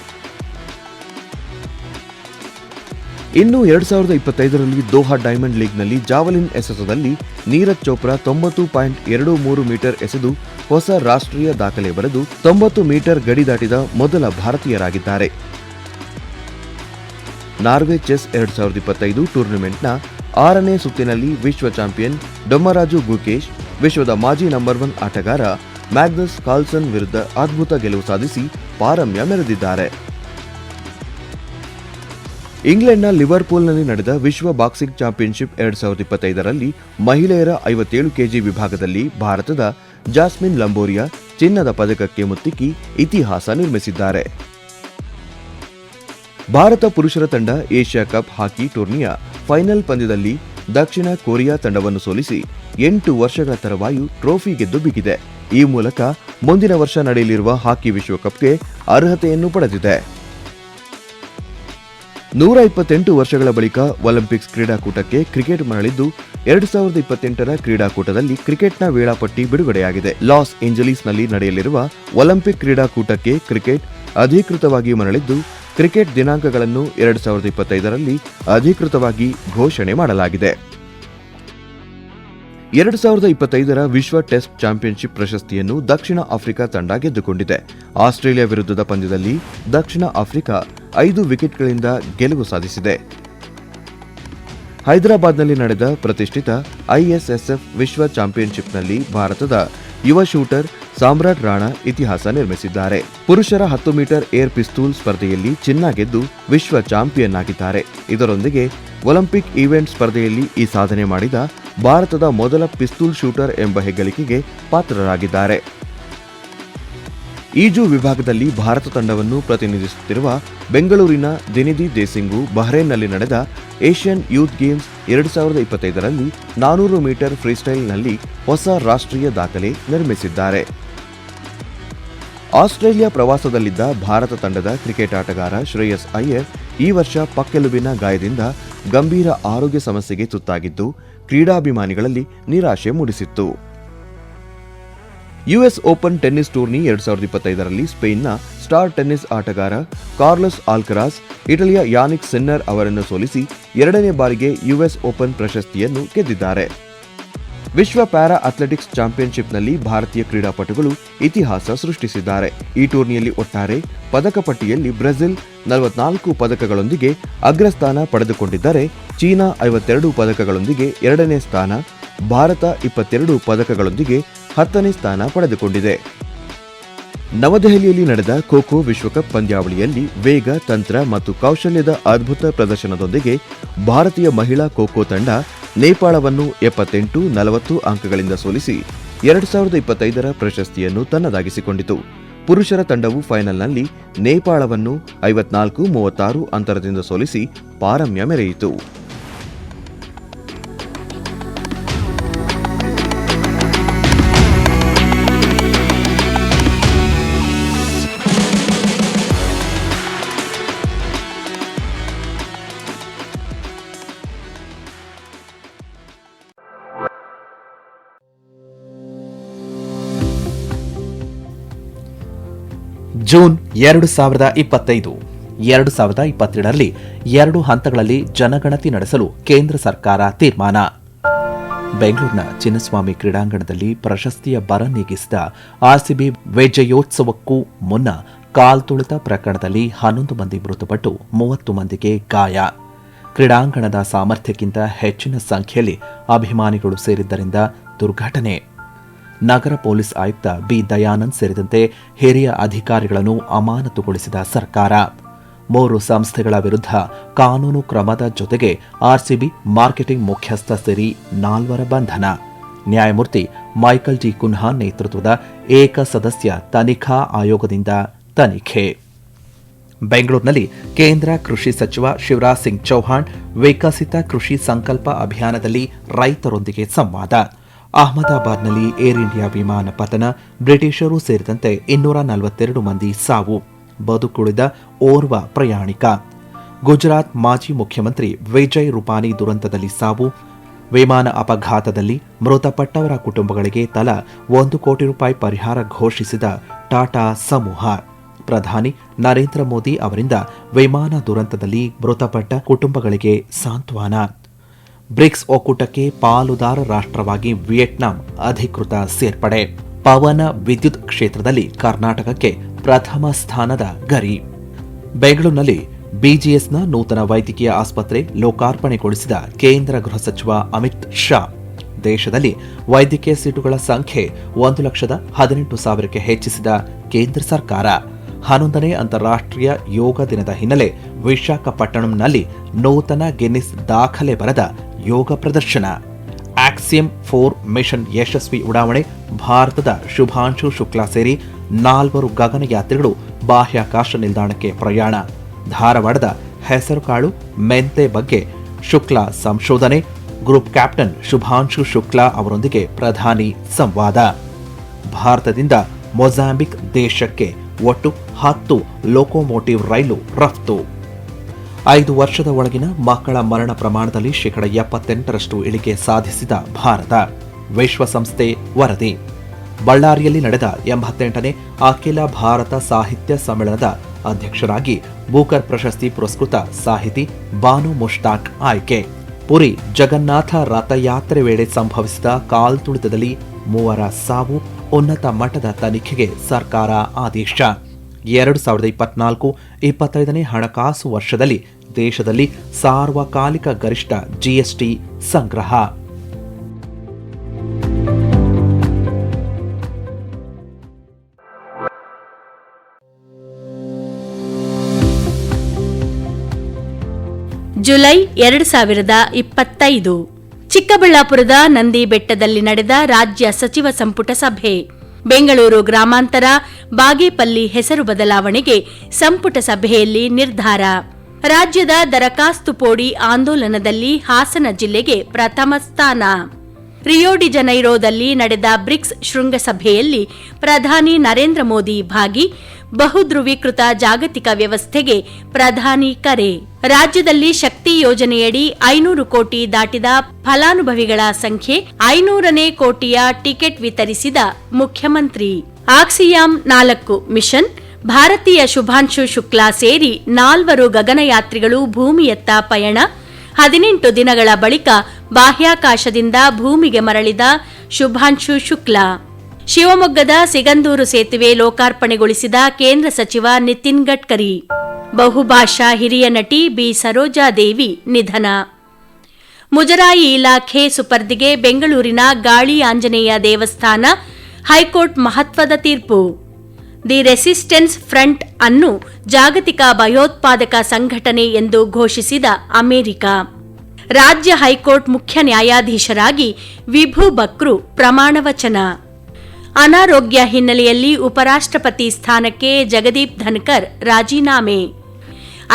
ಇನ್ನು 2025ರಲ್ಲಿ ದೋಹಾ ಡೈಮಂಡ್ ಲೀಗ್ನಲ್ಲಿ ಜಾವಲಿನ್ ಎಸೆತದಲ್ಲಿ ನೀರಜ್ ಚೋಪ್ರಾ 90.23 ಮೀಟರ್ ಎಸೆದು ಹೊಸ ರಾಷ್ಟ್ರೀಯ ದಾಖಲೆ ಬರೆದು 90 ಮೀಟರ್ ಗಡಿ ದಾಟಿದ ಮೊದಲ ಭಾರತೀಯರಾಗಿದ್ದಾರೆ. ನಾರ್ವೆ ಚೆಸ್ 2025 ಟೂರ್ನಿಮೆಂಟ್ನ 6ನೇ ಸುತ್ತಿನಲ್ಲಿ ವಿಶ್ವ ಚಾಂಪಿಯನ್ ಡೊಮ್ಮರಾಜು ಗುಕೇಶ್ ವಿಶ್ವದ ಮಾಜಿ ನಂಬರ್ 1 ಆಟಗಾರ ಮ್ಯಾಗ್ನಸ್ ಕಾರ್ಲ್ಸನ್ ವಿರುದ್ಧ ಅದ್ಭುತ ಗೆಲುವು ಸಾಧಿಸಿ ಪಾರಮ್ಯ ಮೆರೆದಿದ್ದಾರೆ. ಇಂಗ್ಲೆಂಡ್ನ ಲಿವರ್ಪೂಲ್ನಲ್ಲಿ ನಡೆದ ವಿಶ್ವ ಬಾಕ್ಸಿಂಗ್ ಚಾಂಪಿಯನ್ಶಿಪ್ 2025ರಲ್ಲಿ ಮಹಿಳೆಯರ 57 ಕೆಜಿ ವಿಭಾಗದಲ್ಲಿ ಭಾರತದ ಜಾಸ್ಮಿನ್ ಲಂಬೋರಿಯಾ ಚಿನ್ನದ ಪದಕಕ್ಕೆ ಮುತ್ತಿಕ್ಕಿ ಇತಿಹಾಸ ನಿರ್ಮಿಸಿದ್ದಾರೆ. ಭಾರತ ಪುರುಷರ ತಂಡ ಏಷ್ಯಾ ಕಪ್ ಹಾಕಿ ಟೂರ್ನಿಯ ಫೈನಲ್ ಪಂದ್ಯದಲ್ಲಿ ದಕ್ಷಿಣ ಕೊರಿಯಾ ತಂಡವನ್ನು ಸೋಲಿಸಿ 8 ವರ್ಷಗಳ ತರುವಾಯ ಟ್ರೋಫಿ ಗೆದ್ದು ಬಿಗಿದೆ. ಈ ಮೂಲಕ ಮುಂದಿನ ವರ್ಷ ನಡೆಯಲಿರುವ ಹಾಕಿ ವಿಶ್ವಕಪ್ಗೆ ಅರ್ಹತೆಯನ್ನು ಪಡೆದಿದೆ. 128 ವರ್ಷಗಳ ಬಳಿಕ ಒಲಿಂಪಿಕ್ಸ್ ಕ್ರೀಡಾಕೂಟಕ್ಕೆ ಕ್ರಿಕೆಟ್ ಮರಳಿದ್ದು 2028ರ ಕ್ರೀಡಾಕೂಟದಲ್ಲಿ ಕ್ರಿಕೆಟ್ನ ವೇಳಾಪಟ್ಟಿ ಬಿಡುಗಡೆಯಾಗಿದೆ. ಲಾಸ್ ಏಂಜಲೀಸ್ನಲ್ಲಿ ನಡೆಯಲಿರುವ ಒಲಿಂಪಿಕ್ ಕ್ರೀಡಾಕೂಟಕ್ಕೆ ಕ್ರಿಕೆಟ್ ಅಧಿಕೃತವಾಗಿ ಮರಳಿದ್ದು ಕ್ರಿಕೆಟ್ ದಿನಾಂಕಗಳನ್ನು 2025ರಲ್ಲಿ ಅಧಿಕೃತವಾಗಿ ಘೋಷಣೆ ಮಾಡಲಾಗಿದೆ. 2025ರ ವಿಶ್ವ ಟೆಸ್ಟ್ ಚಾಂಪಿಯನ್ಶಿಪ್ ಪ್ರಶಸ್ತಿಯನ್ನು ದಕ್ಷಿಣ ಆಫ್ರಿಕಾ ತಂಡ ಗೆದ್ದುಕೊಂಡಿದೆ. ಆಸ್ಟ್ರೇಲಿಯಾ ವಿರುದ್ಧದ ಪಂದ್ಯದಲ್ಲಿ ದಕ್ಷಿಣ ಆಫ್ರಿಕಾ 5 ವಿಕೆಟ್ಗಳಿಂದ ಗೆಲುವು ಸಾಧಿಸಿದೆ. ಹೈದರಾಬಾದ್ನಲ್ಲಿ ನಡೆದ ಪ್ರತಿಷ್ಠಿತ ಐಎಸ್ಎಸ್ಎಫ್ ವಿಶ್ವ ಚಾಂಪಿಯನ್ಶಿಪ್ನಲ್ಲಿ ಭಾರತದ ಯುವ ಶೂಟರ್ ಸಾಮ್ರಾಟ್ ರಾಣಾ ಇತಿಹಾಸ ನಿರ್ಮಿಸಿದ್ದಾರೆ. ಪುರುಷರ 10 ಮೀಟರ್ ಏರ್ ಪಿಸ್ತೂಲ್ ಸ್ಪರ್ಧೆಯಲ್ಲಿ ಚಿನ್ನ ಗೆದ್ದು ವಿಶ್ವ ಚಾಂಪಿಯನ್ ಆಗಿದ್ದಾರೆ. ಇದರೊಂದಿಗೆ ಒಲಿಂಪಿಕ್ ಈವೆಂಟ್ ಸ್ಪರ್ಧೆಯಲ್ಲಿ ಈ ಸಾಧನೆ ಮಾಡಿದ ಭಾರತದ ಮೊದಲ ಪಿಸ್ತೂಲ್ ಶೂಟರ್ ಎಂಬ ಹೆಗ್ಗಳಿಕೆಗೆ ಪಾತ್ರರಾಗಿದ್ದಾರೆ. ಈಜು ವಿಭಾಗದಲ್ಲಿ ಭಾರತ ತಂಡವನ್ನು ಪ್ರತಿನಿಧಿಸುತ್ತಿರುವ ಬೆಂಗಳೂರಿನ ದಿನಿಧಿ ದೇಸಿಂಗು ಬಹ್ರೇನ್ನಲ್ಲಿ ನಡೆದ ಏಷ್ಯನ್ ಯೂತ್ ಗೇಮ್ಸ್ 2025ರಲ್ಲಿ 400 ಮೀಟರ್ ಫ್ರೀಸ್ಟೈಲ್ನಲ್ಲಿ ಹೊಸ ರಾಷ್ಟ್ರೀಯ ದಾಖಲೆ ನಿರ್ಮಿಸಿದ್ದಾರೆ. ಆಸ್ಟ್ರೇಲಿಯಾ ಪ್ರವಾಸದಲ್ಲಿದ್ದ ಭಾರತ ತಂಡದ ಕ್ರಿಕೆಟ್ ಆಟಗಾರ ಶ್ರೇಯಸ್ ಅಯ್ಯರ್ ಈ ವರ್ಷ ಪಕ್ಕೆಲುಬಿನ ಗಾಯದಿಂದ ಗಂಭೀರ ಆರೋಗ್ಯ ಸಮಸ್ಯೆಗೆ ತುತ್ತಾಗಿದ್ದು ಕ್ರೀಡಾಭಿಮಾನಿಗಳಲ್ಲಿ ನಿರಾಶೆ ಮೂಡಿಸಿತ್ತು. ಯುಎಸ್ ಓಪನ್ ಟೆನ್ನಿಸ್ ಟೂರ್ನಿ 2025ರಲ್ಲಿ ಸ್ಪೇನ್ನ ಸ್ಟಾರ್ ಟೆನ್ನಿಸ್ ಆಟಗಾರ ಕಾರ್ಲೋಸ್ ಆಲ್ಕರಾಸ್ ಇಟಲಿಯ ಯಾನಿಕ್ ಸಿನ್ನರ್ ಅವರನ್ನು ಸೋಲಿಸಿ 2ನೇ ಬಾರಿಗೆ ಯುಎಸ್ ಓಪನ್ ಪ್ರಶಸ್ತಿಯನ್ನು ಗೆದ್ದಿದ್ದಾರೆ. ವಿಶ್ವ ಪ್ಯಾರಾ ಅಥ್ಲೆಟಿಕ್ಸ್ ಚಾಂಪಿಯನ್ಶಿಪ್ನಲ್ಲಿ ಭಾರತೀಯ ಕ್ರೀಡಾಪಟುಗಳು ಇತಿಹಾಸ ಸೃಷ್ಟಿಸಿದ್ದಾರೆ. ಈ ಟೂರ್ನಿಯಲ್ಲಿ ಒಟ್ಟಾರೆ ಪದಕ ಪಟ್ಟಿಯಲ್ಲಿ ಬ್ರೆಜಿಲ್ 44 ಪದಕಗಳೊಂದಿಗೆ ಅಗ್ರಸ್ಥಾನ ಪಡೆದುಕೊಂಡಿದ್ದರೆ ಚೀನಾ 52 ಪದಕಗಳೊಂದಿಗೆ 2ನೇ ಸ್ಥಾನ, ಭಾರತ 22 ಪದಕಗಳೊಂದಿಗೆ 10ನೇ ಸ್ಥಾನ ಪಡೆದುಕೊಂಡಿದೆ. ನವದೆಹಲಿಯಲ್ಲಿ ನಡೆದ ಖೋ-ಖೋ ವಿಶ್ವಕಪ್ ಪಂದ್ಯಾವಳಿಯಲ್ಲಿ ವೇಗ, ತಂತ್ರ ಮತ್ತು ಕೌಶಲ್ಯದ ಅದ್ಭುತ ಪ್ರದರ್ಶನದೊಂದಿಗೆ ಭಾರತೀಯ ಮಹಿಳಾ ಖೋ-ಖೋ ತಂಡ ನೇಪಾಳವನ್ನು 78-40 ಅಂಕಗಳಿಂದ ಸೋಲಿಸಿ 2025ರ ಪ್ರಶಸ್ತಿಯನ್ನು ತನ್ನದಾಗಿಸಿಕೊಂಡಿತು. ಪುರುಷರ ತಂಡವು ಫೈನಲ್ನಲ್ಲಿ ನೇಪಾಳವನ್ನು 54-36 ಅಂತರದಿಂದ ಸೋಲಿಸಿ ಪಾರಮ್ಯ ಮೆರೆಯಿತು. ಜೂನ್ 2025 2022ರಲ್ಲಿ 2 ಹಂತಗಳಲ್ಲಿ ಜನಗಣತಿ ನಡೆಸಲು ಕೇಂದ್ರ ಸರ್ಕಾರ ತೀರ್ಮಾನ. ಬೆಂಗಳೂರಿನ ಚಿನ್ನಸ್ವಾಮಿ ಕ್ರೀಡಾಂಗಣದಲ್ಲಿ ಪ್ರಶಸ್ತಿಯ ಬರ ನೀಗಿಸಿದ ಆರ್ಸಿಬಿ ವಿಜಯೋತ್ಸವಕ್ಕೂ ಮುನ್ನ ಕಾಲ್ತುಳಿತ ಪ್ರಕರಣದಲ್ಲಿ 11 ಮಂದಿ ಮೃತಪಟ್ಟು 30 ಮಂದಿಗೆ ಗಾಯ. ಕ್ರೀಡಾಂಗಣದ ಸಾಮರ್ಥ್ಯಕ್ಕಿಂತ ಹೆಚ್ಚಿನ ಸಂಖ್ಯೆಯಲ್ಲಿ ಅಭಿಮಾನಿಗಳು ಸೇರಿದ್ದರಿಂದ ದುರ್ಘಟನೆ. ನಗರ ಪೊಲೀಸ್ ಆಯುಕ್ತ ಬಿ ದಯಾನಂದ್ ಸೇರಿದಂತೆ ಹಿರಿಯ ಅಧಿಕಾರಿಗಳನ್ನು ಅಮಾನತುಗೊಳಿಸಿದ ಸರ್ಕಾರ. 3 ಸಂಸ್ಥೆಗಳ ವಿರುದ್ಧ ಕಾನೂನು ಕ್ರಮದ ಜೊತೆಗೆ ಆರ್ಸಿಬಿ ಮಾರ್ಕೆಟಿಂಗ್ ಮುಖ್ಯಸ್ಥ ಸೇರಿ 4 ಬಂಧನ. ನ್ಯಾಯಮೂರ್ತಿ ಮೈಕಲ್ ಜಿ ಕುನ್ಹಾ ನೇತೃತ್ವದ ಏಕಸದಸ್ಯ ತನಿಖಾ ಆಯೋಗದಿಂದ ತನಿಖೆ. ಬೆಂಗಳೂರಿನಲ್ಲಿ ಕೇಂದ್ರ ಕೃಷಿ ಸಚಿವ ಶಿವರಾಜ್ ಸಿಂಗ್ ಚೌಹಾಣ್ ವಿಕಸಿತ ಕೃಷಿ ಸಂಕಲ್ಪ ಅಭಿಯಾನದಲ್ಲಿ ರೈತರೊಂದಿಗೆ ಸಂವಾದ. ಅಹಮದಾಬಾದ್ನಲ್ಲಿ ಏರ್ ಇಂಡಿಯಾ ವಿಮಾನ ಪತನ, ಬ್ರಿಟಿಷರು ಸೇರಿದಂತೆ 242 ಮಂದಿ ಸಾವು, ಬದುಕುಳಿದ ಓರ್ವ ಪ್ರಯಾಣಿಕ. ಗುಜರಾತ್ ಮಾಜಿ ಮುಖ್ಯಮಂತ್ರಿ ವಿಜಯ್ ರೂಪಾನಿ ದುರಂತದಲ್ಲಿ ಸಾವು, ವಿಮಾನ ಅಪಘಾತದಲ್ಲಿ ಮೃತಪಟ್ಟವರ ಕುಟುಂಬಗಳಿಗೆ ತಲಾ 1 ಕೋಟಿ ರೂಪಾಯಿ ಪರಿಹಾರ ಘೋಷಿಸಿದ ಟಾಟಾ ಸಮೂಹ. ಪ್ರಧಾನಿ ನರೇಂದ್ರ ಮೋದಿ ಅವರಿಂದ ವಿಮಾನ ದುರಂತದಲ್ಲಿ ಮೃತಪಟ್ಟ ಕುಟುಂಬಗಳಿಗೆ ಸಾಂತ್ವನ. ಬ್ರಿಕ್ಸ್ ಒಕ್ಕೂಟಕ್ಕೆ ಪಾಲುದಾರ ರಾಷ್ಟ್ರವಾಗಿ ವಿಯೆಟ್ನಾಂ ಅಧಿಕೃತ ಸೇರ್ಪಡೆ. ಪವನ ವಿದ್ಯುತ್ ಕ್ಷೇತ್ರದಲ್ಲಿ ಕರ್ನಾಟಕಕ್ಕೆ ಪ್ರಥಮ ಸ್ಥಾನದ ಗರಿ. ಬೆಂಗಳೂರಿನಲ್ಲಿ ಬಿಜಿಎಸ್ನ ನೂತನ ವೈದ್ಯಕೀಯ ಆಸ್ಪತ್ರೆ ಲೋಕಾರ್ಪಣೆಗೊಳಿಸಿದ ಕೇಂದ್ರ ಗೃಹ ಸಚಿವ ಅಮಿತ್ ಶಾ. ದೇಶದಲ್ಲಿ ವೈದ್ಯಕೀಯ ಸೀಟುಗಳ ಸಂಖ್ಯೆ 1,18,000ಕ್ಕೆ ಹೆಚ್ಚಿಸಿದ ಕೇಂದ್ರ ಸರ್ಕಾರ. 11ನೇ ಅಂತಾರಾಷ್ಟ್ರೀಯ ಯೋಗ ದಿನದ ಹಿನ್ನೆಲೆ ವಿಶಾಖಪಟ್ಟಣಂನಲ್ಲಿ ನೂತನ ಗಿನ್ನಿಸ್ ದಾಖಲೆ ಬರೆದ ಯೋಗ ಪ್ರದರ್ಶನ. ಆಕ್ಸಿಯಂ 4 ಮಿಷನ್ ಯಶಸ್ವಿ ಉಡಾವಣೆ. ಭಾರತದ ಶುಭಾಂಶು ಶುಕ್ಲಾ ಸೇರಿ 4 ಗಗನಯಾತ್ರಿಗಳು ಬಾಹ್ಯಾಕಾಶ ನಿಲ್ದಾಣಕ್ಕೆ ಪ್ರಯಾಣ. ಧಾರವಾಡದ ಹೆಸರುಕಾಳು ಮೆಂತೆ ಬಗ್ಗೆ ಶುಕ್ಲಾ ಸಂಶೋಧನೆ. ಗ್ರೂಪ್ ಕ್ಯಾಪ್ಟನ್ ಶುಭಾಂಶು ಶುಕ್ಲಾ ಅವರೊಂದಿಗೆ ಪ್ರಧಾನಿ ಸಂವಾದ. ಭಾರತದಿಂದ ಮೊಜಾಂಬಿಕ್ ದೇಶಕ್ಕೆ ಒಟ್ಟು 10 ಲೋಕೋಮೋಟಿವ್ ರೈಲು ರಫ್ತು. 5 ವರ್ಷದ ಒಳಗಿನ ಮಕ್ಕಳ ಮರಣ ಪ್ರಮಾಣದಲ್ಲಿ 78% ಇಳಿಕೆ ಸಾಧಿಸಿದ ಭಾರತ. ವಿಶ್ವಸಂಸ್ಥೆ ವರದಿ. ಬಳ್ಳಾರಿಯಲ್ಲಿ ನಡೆದ 88ನೇ ಅಖಿಲ ಭಾರತ ಸಾಹಿತ್ಯ ಸಮ್ಮೇಳನದ ಅಧ್ಯಕ್ಷರಾಗಿ ಬೂಕರ್ ಪ್ರಶಸ್ತಿ ಪುರಸ್ಕೃತ ಸಾಹಿತಿ ಬಾನು ಮುಷ್ತಾಕ್ ಆಯ್ಕೆ. ಪುರಿ ಜಗನ್ನಾಥ ರಥಯಾತ್ರೆ ವೇಳೆ ಸಂಭವಿಸಿದ ಕಾಲ್ತುಳಿತದಲ್ಲಿ 3 ಸಾವು. ಉನ್ನತ ಮಟ್ಟದ ತನಿಖೆಗೆ ಸರ್ಕಾರ ಆದೇಶ. 2024-25ನೇ ಹಣಕಾಸು ವರ್ಷದಲ್ಲಿ ದೇಶದಲ್ಲಿ ಸಾರ್ವಕಾಲಿಕ ಗರಿಷ್ಠ ಜಿಎಸ್ಟಿ ಸಂಗ್ರಹ. ಜುಲೈ 2025 ಚಿಕ್ಕಬಳ್ಳಾಪುರದ ನಂದಿ ಬೆಟ್ಟದಲ್ಲಿ ನಡೆದ ರಾಜ್ಯ ಸಚಿವ ಸಂಪುಟ ಸಭೆ. ಬೆಂಗಳೂರು ಗ್ರಾಮಾಂತರ ಬಾಗೇಪಲ್ಲಿ ಹೆಸರು ಬದಲಾವಣೆಗೆ ಸಂಪುಟ ಸಭೆಯಲ್ಲಿ ನಿರ್ಧಾರ. ರಾಜ್ಯದ ದರಖಾಸ್ತು ಪೋಡಿ ಆಂದೋಲನದಲ್ಲಿ ಹಾಸನ ಜಿಲ್ಲೆಗೆ ಪ್ರಥಮ ಸ್ಥಾನ. ರಿಯೋ ಡಿ ಜನೈರೋದಲ್ಲಿ ನಡೆದ ಬ್ರಿಕ್ಸ್ ಶೃಂಗಸಭೆಯಲ್ಲಿ ಪ್ರಧಾನಿ ನರೇಂದ್ರ ಮೋದಿ ಭಾಗಿ. ಬಹುಧ್ರುವೀಕೃತ ಜಾಗತಿಕ ವ್ಯವಸ್ಥೆಗೆ ಪ್ರಧಾನಿ ಕರೆ. ರಾಜ್ಯದಲ್ಲಿ ಶಕ್ತಿ ಯೋಜನೆಯಡಿ 500 ಕೋಟಿ ದಾಟಿದ ಫಲಾನುಭವಿಗಳ ಸಂಖ್ಯೆ 500ನೇ ಕೋಟಿಯ ಟಿಕೆಟ್ ವಿತರಿಸಿದ ಮುಖ್ಯಮಂತ್ರಿ. ಆಕ್ಸಿಯಾಮ್ 4 ಮಿಷನ್. ಭಾರತೀಯ ಶುಭಾಂಶು ಶುಕ್ಲಾ ಸೇರಿ 4 ಗಗನಯಾತ್ರಿಗಳು ಭೂಮಿಯತ್ತ ಪಯಣ. 18 ದಿನಗಳ ಬಳಿಕ ಬಾಹ್ಯಾಕಾಶದಿಂದ ಭೂಮಿಗೆ ಮರಳಿದ ಶುಭಾಂಶು ಶುಕ್ಲಾ. ಶಿವಮೊಗ್ಗದ ಸಿಗಂದೂರು ಸೇತುವೆ ಲೋಕಾರ್ಪಣೆಗೊಳಿಸಿದ ಕೇಂದ್ರ ಸಚಿವ ನಿತಿನ್ ಗಡ್ಕರಿ. ಬಹುಭಾಷಾ ಹಿರಿಯ ನಟಿ ಬಿ ಸರೋಜಾದೇವಿ ನಿಧನ. ಮುಜರಾಯಿ ಇಲಾಖೆ ಸುಪರ್ದಿಗೆ ಬೆಂಗಳೂರಿನ ಗಾಳಿ ಆಂಜನೇಯ ದೇವಸ್ಥಾನ. ಹೈಕೋರ್ಟ್ ಮಹತ್ವದ ತೀರ್ಪು. ದಿ ರೆಸಿಸ್ಟೆನ್ಸ್ ಫ್ರಂಟ್ ಅನ್ನು ಜಾಗತಿಕ ಭಯೋತ್ಪಾದಕ ಸಂಘಟನೆ ಎಂದು ಘೋಷಿಸಿದ ಅಮೆರಿಕ. ರಾಜ್ಯ ಹೈಕೋರ್ಟ್ ಮುಖ್ಯ ನ್ಯಾಯಾಧೀಶರಾಗಿ ವಿಭು ಬಕ್ರು ಪ್ರಮಾಣವಚನ. ಅನಾರೋಗ್ಯ ಹಿನ್ನೆಲೆಯಲ್ಲಿ ಉಪರಾಷ್ಟ್ರಪತಿ ಸ್ಥಾನಕ್ಕೆ ಜಗದೀಪ್ ಧನ್ಕರ್ ರಾಜೀನಾಮೆ.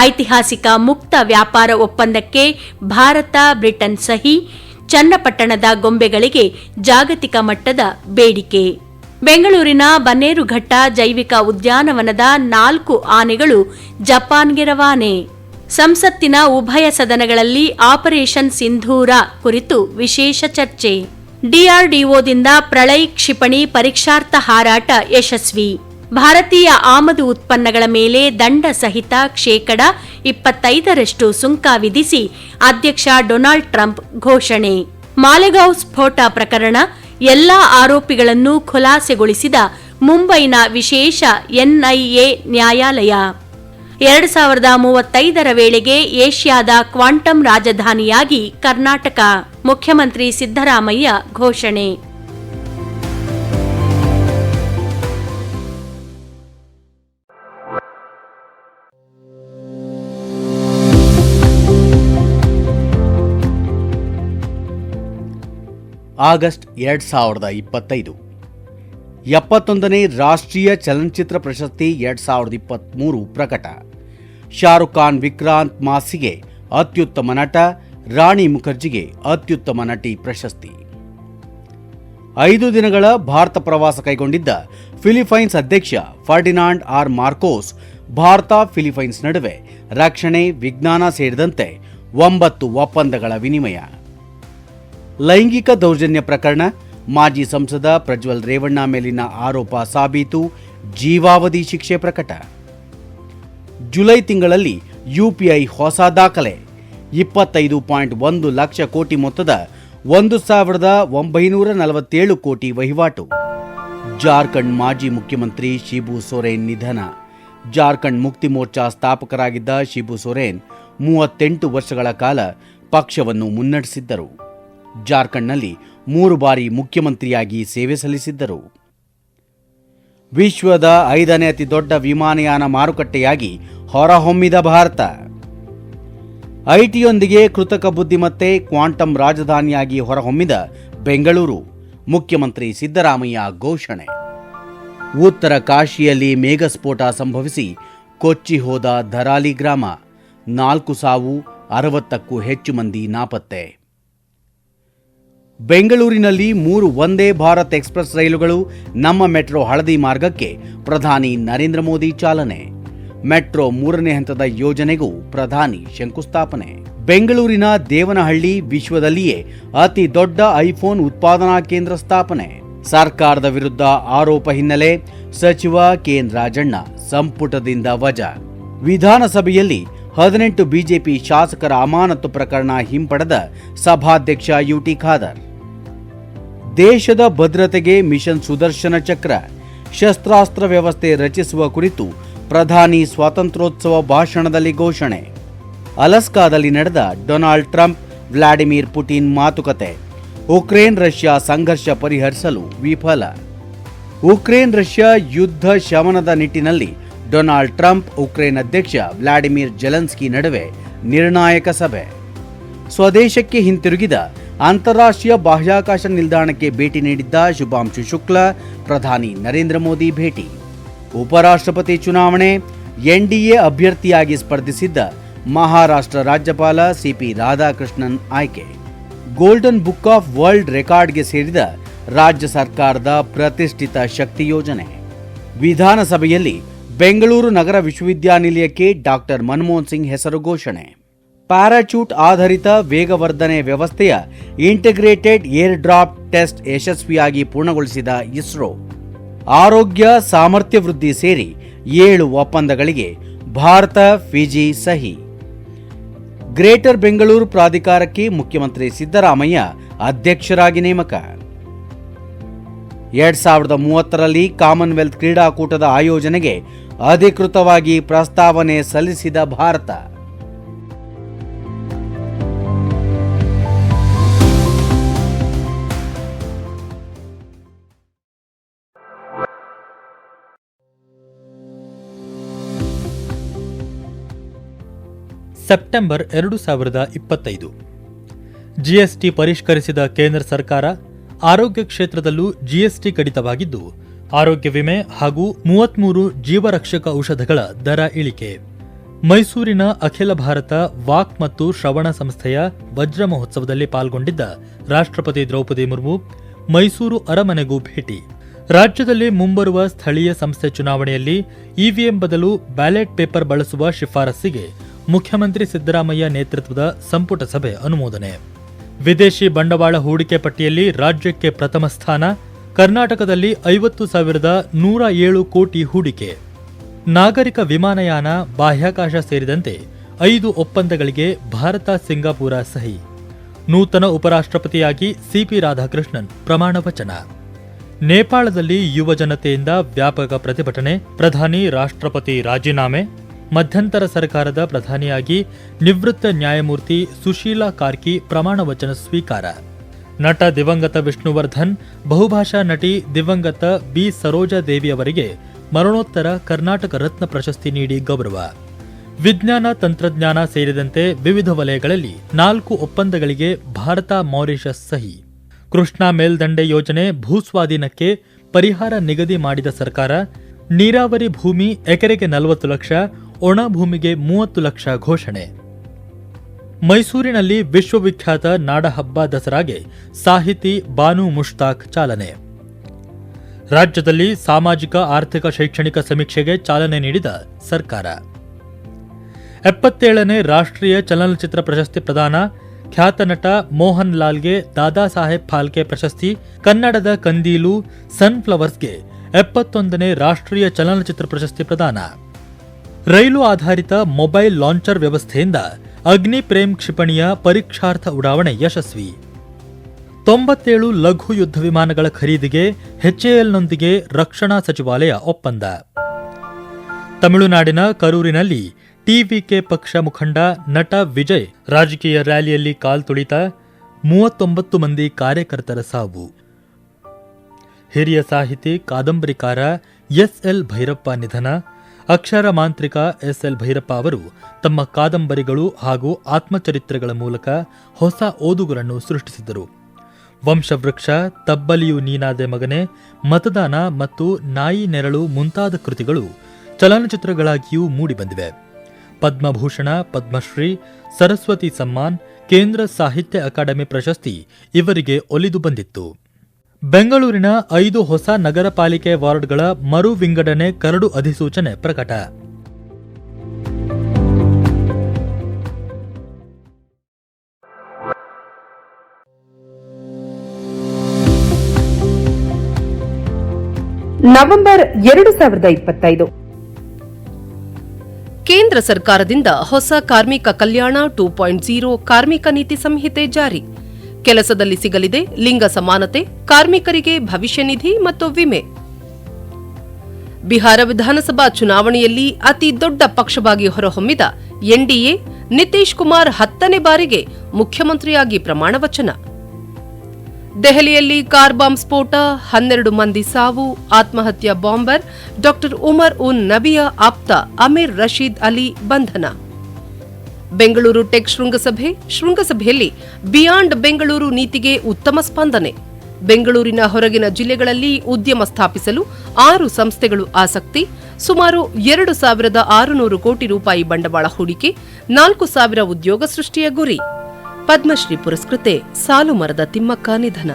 ಐತಿಹಾಸಿಕ ಮುಕ್ತ ವ್ಯಾಪಾರ ಒಪ್ಪಂದಕ್ಕೆ ಭಾರತ ಬ್ರಿಟನ್ ಸಹಿ. ಚನ್ನಪಟ್ಟಣದ ಗೊಂಬೆಗಳಿಗೆ ಜಾಗತಿಕ ಮಟ್ಟದ ಬೇಡಿಕೆ. ಬೆಂಗಳೂರಿನ ಬನ್ನೇರುಘಟ್ಟ ಜೈವಿಕ ಉದ್ಯಾನವನದ 4 ಆನೆಗಳು ಜಪಾನ್ಗೆ ರವಾನೆ. ಸಂಸತ್ತಿನ ಉಭಯ ಸದನಗಳಲ್ಲಿ ಆಪರೇಷನ್ ಸಿಂಧೂರ ಕುರಿತು ವಿಶೇಷ ಚರ್ಚೆ. ಡಿಆರ್ಡಿಒದಿಂದ ಪ್ರಳಯ್ ಕ್ಷಿಪಣಿ ಪರೀಕ್ಷಾರ್ಥ ಹಾರಾಟ ಯಶಸ್ವಿ. ಭಾರತೀಯ ಆಮದು ಉತ್ಪನ್ನಗಳ ಮೇಲೆ ದಂಡ ಸಹಿತ 25% ಸುಂಕ ವಿಧಿಸಿ ಅಧ್ಯಕ್ಷ ಡೊನಾಲ್ಡ್ ಟ್ರಂಪ್ ಘೋಷಣೆ. ಮಾಲೆಗಾಂವ್ ಸ್ಫೋಟ ಪ್ರಕರಣ ಎಲ್ಲಾ ಆರೋಪಿಗಳನ್ನು ಖುಲಾಸೆಗೊಳಿಸಿದ ಮುಂಬೈನ ವಿಶೇಷ ಎನ್ಐಎ ನ್ಯಾಯಾಲಯ 2035ರ ವೇಳೆಗೆ ಏಷ್ಯಾದ ಕ್ವಾಂಟಮ್ ರಾಜಧಾನಿಯಾಗಿ ಕರ್ನಾಟಕ ಮುಖ್ಯಮಂತ್ರಿ ಸಿದ್ದರಾಮಯ್ಯ ಘೋಷಣೆ. ಆಗಸ್ಟ್ 2025 71ನೇ ರಾಷ್ಟ್ರೀಯ ಚಲನಚಿತ್ರ ಪ್ರಶಸ್ತಿ 2023 ಪ್ರಕಟ. ಶಾರುಖ್ ಖಾನ್ ವಿಕ್ರಾಂತ್ ಮಾಸಿಗೆ ಅತ್ಯುತ್ತಮ ನಟ, ರಾಣಿ ಮುಖರ್ಜಿಗೆ ಅತ್ಯುತ್ತಮ ನಟಿ ಪ್ರಶಸ್ತಿ. 5 ದಿನಗಳ ಭಾರತ ಪ್ರವಾಸ ಕೈಗೊಂಡಿದ್ದ ಫಿಲಿಪೈನ್ಸ್ ಅಧ್ಯಕ್ಷ Ferdinand R Marcos Bharat Philippines ನಡುವೆ ರಕ್ಷಣೆ, ವಿಜ್ಞಾನ ಸೇರಿದಂತೆ 9 ಒಪ್ಪಂದಗಳ ವಿನಿಮಯ. ಲೈಂಗಿಕ ದೌರ್ಜನ್ಯ ಪ್ರಕರಣ, ಮಾಜಿ ಸಂಸದ ಪ್ರಜ್ವಲ್ ರೇವಣ್ಣ ಮೇಲಿನ ಆರೋಪ ಸಾಬೀತು, ಜೀವಾವಧಿ ಶಿಕ್ಷೆ ಪ್ರಕಟ. ಜುಲೈ ತಿಂಗಳಲ್ಲಿ ಯುಪಿಐ ಹೊಸ ದಾಖಲೆ, 25.1 ಲಕ್ಷ ಕೋಟಿ ಮೊತ್ತದ 1947 ಕೋಟಿ ವಹಿವಾಟು. ಜಾರ್ಖಂಡ್ ಮಾಜಿ ಮುಖ್ಯಮಂತ್ರಿ ಶಿಬು ಸೊರೇನ್ ನಿಧನ. ಜಾರ್ಖಂಡ್ ಮುಕ್ತಿ ಮೋರ್ಚಾ ಸ್ಥಾಪಕರಾಗಿದ್ದ ಶಿಬು ಸೊರೇನ್ 38 ವರ್ಷಗಳ ಕಾಲ ಪಕ್ಷವನ್ನು ಮುನ್ನಡೆಸಿದ್ದರು. ಜಾರ್ಖಂಡ್ನಲ್ಲಿ 3 ಬಾರಿ ಮುಖ್ಯಮಂತ್ರಿಯಾಗಿ ಸೇವೆ ಸಲ್ಲಿಸಿದ್ದರು. ವಿಶ್ವದ 5ನೇ ಅತಿ ದೊಡ್ಡ ವಿಮಾನಯಾನ ಮಾರುಕಟ್ಟೆಯಾಗಿ ಹೊರಹೊಮ್ಮಿದ ಭಾರತ. ಐಟಿಯೊಂದಿಗೆ ಕೃತಕ ಬುದ್ಧಿಮತ್ತೆ, ಕ್ವಾಂಟಮ್ ರಾಜಧಾನಿಯಾಗಿ ಹೊರಹೊಮ್ಮಿದ ಬೆಂಗಳೂರು. ಮುಖ್ಯಮಂತ್ರಿ ಸಿದ್ದರಾಮಯ್ಯ ಘೋಷಣೆ. ಉತ್ತರ ಕಾಶಿಯಲ್ಲಿ ಮೇಘಸ್ಫೋಟ ಸಂಭವಿಸಿ ಕೊಚ್ಚಿ ಹೋದ ಧರಾಲಿ ಗ್ರಾಮ. 4 ಸಾವು, 60ಕ್ಕೂ ಹೆಚ್ಚು ಮಂದಿ ನಾಪತ್ತೆ. ಬೆಂಗಳೂರಿನಲ್ಲಿ 3 ವಂದೇ ಭಾರತ್ ಎಕ್ಸ್ಪ್ರೆಸ್ ರೈಲುಗಳು, ನಮ್ಮ ಮೆಟ್ರೋ ಹಳದಿ ಮಾರ್ಗಕ್ಕೆ ಪ್ರಧಾನಿ ನರೇಂದ್ರ ಮೋದಿ ಚಾಲನೆ. ಮೆಟ್ರೋ 3ನೇ ಹಂತದ ಯೋಜನೆಗೂ ಪ್ರಧಾನಿ ಶಂಕುಸ್ಥಾಪನೆ. ಬೆಂಗಳೂರಿನ ದೇವನಹಳ್ಳಿ ವಿಶ್ವದಲ್ಲಿಯೇ ಅತಿ ದೊಡ್ಡ ಐಫೋನ್ ಉತ್ಪಾದನಾ ಕೇಂದ್ರ ಸ್ಥಾಪನೆ. ಸರ್ಕಾರದ ವಿರುದ್ಧ ಆರೋಪ ಹಿನ್ನೆಲೆ ಸಚಿವ ಕೆಎನ್ ರಾಜಣ್ಣ ಸಂಪುಟದಿಂದ ವಜಾ. ವಿಧಾನಸಭೆಯಲ್ಲಿ 18 ಬಿಜೆಪಿ ಶಾಸಕರ ಅಮಾನತು ಪ್ರಕರಣ ಹಿಂಪಡೆದ ಸಭಾಧ್ಯಕ್ಷ ಯುಟಿ ಖಾದರ್. ದೇಶದ ಭದ್ರತೆಗೆ ಮಿಷನ್ ಸುದರ್ಶನ ಚಕ್ರ, ಶಸ್ತ್ರಾಸ್ತ್ರ ವ್ಯವಸ್ಥೆ ರಚಿಸುವ ಕುರಿತು ಪ್ರಧಾನಿ ಸ್ವಾತಂತ್ರ್ಯೋತ್ಸವ ಭಾಷಣದಲ್ಲಿ ಘೋಷಣೆ. ಅಲಸ್ಕಾದಲ್ಲಿ ನಡೆದ ಡೊನಾಲ್ಡ್ ಟ್ರಂಪ್ ವ್ಲಾಡಿಮಿರ್ ಪುಟಿನ್ ಮಾತುಕತೆ. ಉಕ್ರೇನ್ ರಷ್ಯಾ ಸಂಘರ್ಷ ಪರಿಹರಿಸಲು ವಿಫಲ. ಉಕ್ರೇನ್ ರಷ್ಯಾ ಯುದ್ಧ ಶಮನದ ನಿಟ್ಟಿನಲ್ಲಿ ಡೊನಾಲ್ಡ್ ಟ್ರಂಪ್, ಉಕ್ರೇನ್ ಅಧ್ಯಕ್ಷ ವ್ಲಾಡಿಮಿರ್ ಜೆಲೆನ್ಸ್ಕಿ ನಡುವೆ ನಿರ್ಣಾಯಕ ಸಭೆ. ಸ್ವದೇಶಕ್ಕೆ ಹಿಂತಿರುಗಿದ ಅಂತಾರಾಷ್ಟ್ರೀಯ ಬಾಹ್ಯಾಕಾಶ ನಿಲ್ದಾಣಕ್ಕೆ ಭೇಟಿ ನೀಡಿದ್ದ ಶುಭಾಂಶು ಶುಕ್ಲಾ, ಪ್ರಧಾನಿ ನರೇಂದ್ರ ಮೋದಿ ಭೇಟಿ. ಉಪರಾಷ್ಟ್ರಪತಿ ಚುನಾವಣೆ, ಎನ್ಡಿಎ ಅಭ್ಯರ್ಥಿಯಾಗಿ ಸ್ಪರ್ಧಿಸಿದ್ದ ಮಹಾರಾಷ್ಟ್ರ ರಾಜ್ಯಪಾಲ ಸಿಪಿ ರಾಧಾಕೃಷ್ಣನ್ ಆಯ್ಕೆ. ಗೋಲ್ಡನ್ ಬುಕ್ ಆಫ್ ವರ್ಲ್ಡ್ ರೆಕಾರ್ಡ್ಗೆ ಸೇರಿದ ರಾಜ್ಯ ಸರ್ಕಾರದ ಪ್ರತಿಷ್ಠಿತ ಶಕ್ತಿ ಯೋಜನೆ. ವಿಧಾನಸಭೆಯಲ್ಲಿ ಬೆಂಗಳೂರು ನಗರ ವಿಶ್ವವಿದ್ಯಾನಿಲಯಕ್ಕೆ ಡಾಕ್ಟರ್ ಮನಮೋಹನ್ ಸಿಂಗ್ ಹೆಸರು ಘೋಷಣೆ. ಪ್ಯಾರಾಚೂಟ್ ಆಧಾರಿತ ವೇಗವರ್ಧನೆ ವ್ಯವಸ್ಥೆಯ ಇಂಟಿಗ್ರೇಟೆಡ್ ಏರ್ ಡ್ರಾಪ್ ಟೆಸ್ಟ್ ಯಶಸ್ವಿಯಾಗಿ ಪೂರ್ಣಗೊಳಿಸಿದ ಇಸ್ರೋ. ಆರೋಗ್ಯ ಸಾಮರ್ಥ್ಯ ವೃದ್ಧಿ ಸೇರಿ 7 ಒಪ್ಪಂದಗಳಿಗೆ ಭಾರತ ಫಿಜಿ ಸಹಿ. ಗ್ರೇಟರ್ ಬೆಂಗಳೂರು ಪ್ರಾಧಿಕಾರಕ್ಕೆ ಮುಖ್ಯಮಂತ್ರಿ ಸಿದ್ದರಾಮಯ್ಯ ಅಧ್ಯಕ್ಷರಾಗಿ ನೇಮಕ. 2030ರಲ್ಲಿ ಕಾಮನ್ವೆಲ್ತ್ ಕ್ರೀಡಾಕೂಟದ ಆಯೋಜನೆಗೆ ಅಧಿಕೃತವಾಗಿ ಪ್ರಸ್ತಾವನೆ ಸಲ್ಲಿಸಿದ ಭಾರತ. ಸೆಪ್ಟೆಂಬರ್ 2025 ಜಿಎಸ್ಟಿ ಪರಿಷ್ಕರಿಸಿದ ಕೇಂದ್ರ ಸರ್ಕಾರ. ಆರೋಗ್ಯ ಕ್ಷೇತ್ರದಲ್ಲೂ ಜಿಎಸ್ಟಿ ಕಡಿತವಾಗಿದ್ದು, ಆರೋಗ್ಯ ವಿಮೆ ಹಾಗೂ 33 ಜೀವರಕ್ಷಕ ಔಷಧಗಳ ದರ ಇಳಿಕೆ. ಮೈಸೂರಿನ ಅಖಿಲ ಭಾರತ ವಾಕ್ ಮತ್ತು ಶ್ರವಣ ಸಂಸ್ಥೆಯ ವಜ್ರ ಮಹೋತ್ಸವದಲ್ಲಿ ಪಾಲ್ಗೊಂಡಿದ್ದ ರಾಷ್ಟ್ರಪತಿ ದ್ರೌಪದಿ ಮುರ್ಮು ಮೈಸೂರು ಅರಮನೆಗೂ ಭೇಟಿ. ರಾಜ್ಯದಲ್ಲಿ ಮುಂಬರುವ ಸ್ಥಳೀಯ ಸಂಸ್ಥೆ ಚುನಾವಣೆಯಲ್ಲಿ ಇವಿಎಂ ಬದಲು ಬ್ಯಾಲೆಟ್ ಪೇಪರ್ ಬಳಸುವ ಶಿಫಾರಸ್ಸಿಗೆ ಮುಖ್ಯಮಂತ್ರಿ ಸಿದ್ದರಾಮಯ್ಯ ನೇತೃತ್ವದ ಸಂಪುಟ ಸಭೆ ಅನುಮೋದನೆ. ವಿದೇಶಿ ಬಂಡವಾಳ ಹೂಡಿಕೆ ಪಟ್ಟಿಯಲ್ಲಿ ರಾಜ್ಯಕ್ಕೆ ಪ್ರಥಮ ಸ್ಥಾನ. ಕರ್ನಾಟಕದಲ್ಲಿ 50,107 ಕೋಟಿ ಹೂಡಿಕೆ. ನಾಗರಿಕ ವಿಮಾನಯಾನ, ಬಾಹ್ಯಾಕಾಶ ಸೇರಿದಂತೆ 5 ಒಪ್ಪಂದಗಳಿಗೆ ಭಾರತ ಸಿಂಗಾಪುರ ಸಹಿ. ನೂತನ ಉಪರಾಷ್ಟ್ರಪತಿಯಾಗಿ ಸಿಪಿ ರಾಧಾಕೃಷ್ಣನ್ ಪ್ರಮಾಣ ವಚನ. ನೇಪಾಳದಲ್ಲಿ ಯುವ ಜನತೆಯಿಂದ ವ್ಯಾಪಕ ಪ್ರತಿಭಟನೆ, ಪ್ರಧಾನಿ ರಾಷ್ಟ್ರಪತಿ ರಾಜೀನಾಮೆ, ಮಧ್ಯಂತರ ಸರ್ಕಾರದ ಪ್ರಧಾನಿಯಾಗಿ ನಿವೃತ್ತ ನ್ಯಾಯಮೂರ್ತಿ ಸುಶೀಲಾ ಕಾರ್ಕಿ ಪ್ರಮಾಣ ವಚನ ಸ್ವೀಕಾರ. ನಟ ದಿವಂಗತ ವಿಷ್ಣುವರ್ಧನ್, ಬಹುಭಾಷಾ ನಟಿ ದಿವಂಗತ ಬಿ ಸರೋಜಾ ದೇವಿ ಅವರಿಗೆ ಮರಣೋತ್ತರ ಕರ್ನಾಟಕ ರತ್ನ ಪ್ರಶಸ್ತಿ ನೀಡಿ ಗೌರವ. ವಿಜ್ಞಾನ ತಂತ್ರಜ್ಞಾನ ಸೇರಿದಂತೆ ವಿವಿಧ ವಲಯಗಳಲ್ಲಿ 4 ಒಪ್ಪಂದಗಳಿಗೆ ಭಾರತ ಮಾರಿಷಸ್ ಸಹಿ. ಕೃಷ್ಣಾ ಮೇಲ್ದಂಡೆ ಯೋಜನೆ ಭೂಸ್ವಾಧೀನಕ್ಕೆ ಪರಿಹಾರ ನಿಗದಿ ಮಾಡಿದ ಸರ್ಕಾರ. ನೀರಾವರಿ ಭೂಮಿ ಎಕರೆಗೆ 40 ಲಕ್ಷ, ಒಣ ಭೂಮಿಗೆ 30 ಲಕ್ಷ ಘೋಷಣೆ. ಮೈಸೂರಿನಲ್ಲಿ ವಿಶ್ವವಿಖ್ಯಾತ ನಾಡಹಬ್ಬ ದಸರಾಗೆ ಸಾಹಿತಿ ಬಾನು ಮುಷ್ತಾಕ್ ಚಾಲನೆ. ರಾಜ್ಯದಲ್ಲಿ ಸಾಮಾಜಿಕ ಆರ್ಥಿಕ ಶೈಕ್ಷಣಿಕ ಸಮೀಕ್ಷೆಗೆ ಚಾಲನೆ ನೀಡಿದ ಸರ್ಕಾರ. 77ನೇ ರಾಷ್ಟ್ರೀಯ ಚಲನಚಿತ್ರ ಪ್ರಶಸ್ತಿ ಪ್ರದಾನ. ಖ್ಯಾತ ನಟ ಮೋಹನ್ ಲಾಲ್ಗೆ ದಾದಾ ಸಾಹೇಬ್ ಫಾಲ್ಕೆ ಪ್ರಶಸ್ತಿ. ಕನ್ನಡದ ಕಂದೀಲು, ಸನ್ಫ್ಲವರ್ಸ್ಗೆ 71ನೇ ರಾಷ್ಟ್ರೀಯ ಚಲನಚಿತ್ರ ಪ್ರಶಸ್ತಿ ಪ್ರದಾನ. ರೈಲು ಆಧಾರಿತ ಮೊಬೈಲ್ ಲಾಂಚರ್ ವ್ಯವಸ್ಥೆಯಿಂದ ಅಗ್ನಿ ಪ್ರೇಮ್ ಕ್ಷಿಪಣಿಯ ಪರೀಕ್ಷಾರ್ಥ ಉಡಾವಣೆ ಯಶಸ್ವಿ. 97 ಲಘು ಯುದ್ಧ ವಿಮಾನಗಳ ಖರೀದಿಗೆ ಎಚ್ಎಎಲ್ನೊಂದಿಗೆ ರಕ್ಷಣಾ ಸಚಿವಾಲಯ ಒಪ್ಪಂದ. ತಮಿಳುನಾಡಿನ ಕರೂರಿನಲ್ಲಿ ಟಿವಿಕೆ ಪಕ್ಷ ಮುಖಂಡ ನಟ ವಿಜಯ್ ರಾಜಕೀಯ ರ್ಯಾಲಿಯಲ್ಲಿ ಕಾಲ್ತುಳಿತ. 39 ಮಂದಿ ಕಾರ್ಯಕರ್ತರ ಸಾವು. ಹಿರಿಯ ಸಾಹಿತಿ ಕಾದಂಬರಿಕಾರ ಎಸ್ಎಲ್ ಭೈರಪ್ಪ ನಿಧನ. ಅಕ್ಷರ ಮಾಂತ್ರಿಕ ಎಸ್ಎಲ್ ಭೈರಪ್ಪ ಅವರು ತಮ್ಮ ಕಾದಂಬರಿಗಳು ಹಾಗೂ ಆತ್ಮಚರಿತ್ರೆಗಳ ಮೂಲಕ ಹೊಸ ಓದುಗರನ್ನು ಸೃಷ್ಟಿಸಿದರು. ವಂಶವೃಕ್ಷ, ತಬ್ಬಲಿಯು ನೀನಾದೆ ಮಗನೆ, ಮತದಾನ ಮತ್ತು ನಾಯಿ ನೆರಳು ಮುಂತಾದ ಕೃತಿಗಳು ಚಲನಚಿತ್ರಗಳಾಗಿಯೂ ಮೂಡಿಬಂದಿವೆ. ಪದ್ಮಭೂಷಣ, ಪದ್ಮಶ್ರೀ, ಸರಸ್ವತಿ ಸಮ್ಮಾನ್, ಕೇಂದ್ರ ಸಾಹಿತ್ಯ ಅಕಾಡೆಮಿ ಪ್ರಶಸ್ತಿ ಇವರಿಗೆ ಒಲಿದು ಬಂದಿತ್ತು. ಬೆಂಗಳೂರಿನ 5 ಹೊಸ ನಗರ ಪಾಲಿಕೆ ವಾರ್ಡ್ಗಳ ಮರು ವಿಂಗಡಣೆ ಕರಡು ಅಧಿಸೂಚನೆ ಪ್ರಕಟ. ನವೆಂಬರ್ 2025. ಕೇಂದ್ರ ಸರ್ಕಾರದಿಂದ ಹೊಸ ಕಾರ್ಮಿಕ ಕಲ್ಯಾಣ 2.0 ಕಾರ್ಮಿಕ ನೀತಿ ಸಂಹಿತೆ ಜಾರಿ. ಕೆಲಸದಲ್ಲಿ ಸಿಗಲಿದೆ ಲಿಂಗ ಸಮಾನತೆ, ಕಾರ್ಮಿಕರಿಗೆ ಭವಿಷ್ಯ ನಿಧಿ ಮತ್ತು ವಿಮೆ. ಬಿಹಾರ ವಿಧಾನಸಭಾ ಚುನಾವಣೆಯಲ್ಲಿ ಅತಿ ದೊಡ್ಡ ಪಕ್ಷವಾಗಿ ಹೊರಹೊಮ್ಮಿದ ಎನ್ಡಿಎ, ನಿತೀಶ್ ಕುಮಾರ್ 10ನೇ ಬಾರಿಗೆ ಮುಖ್ಯಮಂತ್ರಿಯಾಗಿ ಪ್ರಮಾಣ ವಚನ. ದೆಹಲಿಯಲ್ಲಿ ಕಾರ್ ಬಾಂಬ್ ಸ್ಫೋಟ, 12 ಮಂದಿ ಸಾವು. ಆತ್ಮಹತ್ಯಾ ಬಾಂಬರ್ ಡಾ ಉಮರ್ ಉನ್ ನಬಿಯ ಆಪ್ತ ಅಮೀರ್ ರಶೀದ್ ಅಲಿ ಬಂಧನ. ಬೆಂಗಳೂರು ಟೆಕ್ ಶೃಂಗಸಭೆಯಲ್ಲಿ ಬಿಯಾಂಡ್ ಬೆಂಗಳೂರು ನೀತಿಗೆ ಉತ್ತಮ ಸ್ಪಂದನೆ. ಬೆಂಗಳೂರಿನ ಹೊರಗಿನ ಜಿಲ್ಲೆಗಳಲ್ಲಿ ಉದ್ಯಮ ಸ್ಥಾಪಿಸಲು 6 ಸಂಸ್ಥೆಗಳು ಆಸಕ್ತಿ. ಸುಮಾರು 2,600 ಕೋಟಿ ರೂಪಾಯಿ ಬಂಡವಾಳ ಹೂಡಿಕೆ, 4,000 ಉದ್ಯೋಗ ಸೃಷ್ಟಿಯ ಗುರಿ. ಪದ್ಮಶ್ರೀ ಪುರಸ್ಕೃತೆ ಸಾಲುಮರದ ತಿಮ್ಮಕ್ಕ ನಿಧನ.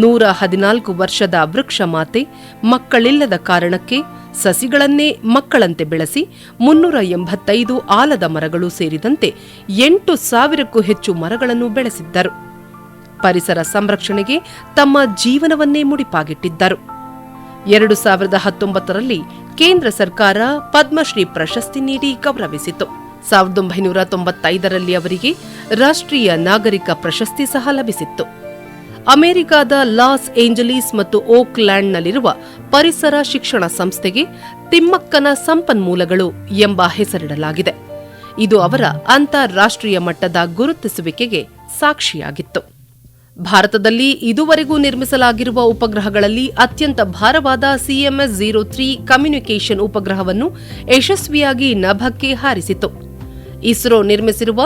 114 ವರ್ಷದ ವೃಕ್ಷ ಮಾತೆ ಮಕ್ಕಳಿಲ್ಲದ ಕಾರಣಕ್ಕೆ ಸಸಿಗಳನ್ನೇ ಮಕ್ಕಳಂತೆ ಬೆಳೆಸಿ 385 ಆಲದ ಮರಗಳು ಸೇರಿದಂತೆ 8,000ಕ್ಕೂ ಹೆಚ್ಚು ಮರಗಳನ್ನು ಬೆಳೆಸಿದ್ದರು. ಪರಿಸರ ಸಂರಕ್ಷಣೆಗೆ ತಮ್ಮ ಜೀವನವನ್ನೇ ಮುಡಿಪಾಗಿಟ್ಟಿದ್ದರು. 2019ರಲ್ಲಿ ಕೇಂದ್ರ ಸರ್ಕಾರ ಪದ್ಮಶ್ರೀ ಪ್ರಶಸ್ತಿ ನೀಡಿ ಗೌರವಿಸಿತು. 1995ರಲ್ಲಿ ಅವರಿಗೆ ರಾಷ್ಟ್ರೀಯ ನಾಗರಿಕ ಪ್ರಶಸ್ತಿ ಸಹ ಲಭಿಸಿತ್ತು. ಅಮೆರಿಕದ ಲಾಸ್ ಏಂಜಲೀಸ್ ಮತ್ತು ಓಕ್ಲ್ಯಾಂಡ್ನಲ್ಲಿರುವ ಪರಿಸರ ಶಿಕ್ಷಣ ಸಂಸ್ಥೆಗೆ ತಿಮ್ಮಕ್ಕನ ಸಂಪನ್ಮೂಲಗಳು ಎಂಬ ಹೆಸರಿಡಲಾಗಿದೆ. ಇದು ಅವರ ಅಂತಾರಾಷ್ಟ್ರೀಯ ಮಟ್ಟದ ಗುರುತಿಸುವಿಕೆಗೆ ಸಾಕ್ಷಿಯಾಗಿತ್ತು. ಭಾರತದಲ್ಲಿ ಇದುವರೆಗೂ ನಿರ್ಮಿಸಲಾಗಿರುವ ಉಪಗ್ರಹಗಳಲ್ಲಿ ಅತ್ಯಂತ ಭಾರವಾದ CMS-03 ಕಮ್ಯುನಿಕೇಷನ್ ಉಪಗ್ರಹವನ್ನು ಯಶಸ್ವಿಯಾಗಿ ನಭಕ್ಕೆ ಹಾರಿಸಿತು. ಇಸ್ರೋ ನಿರ್ಮಿಸಿರುವ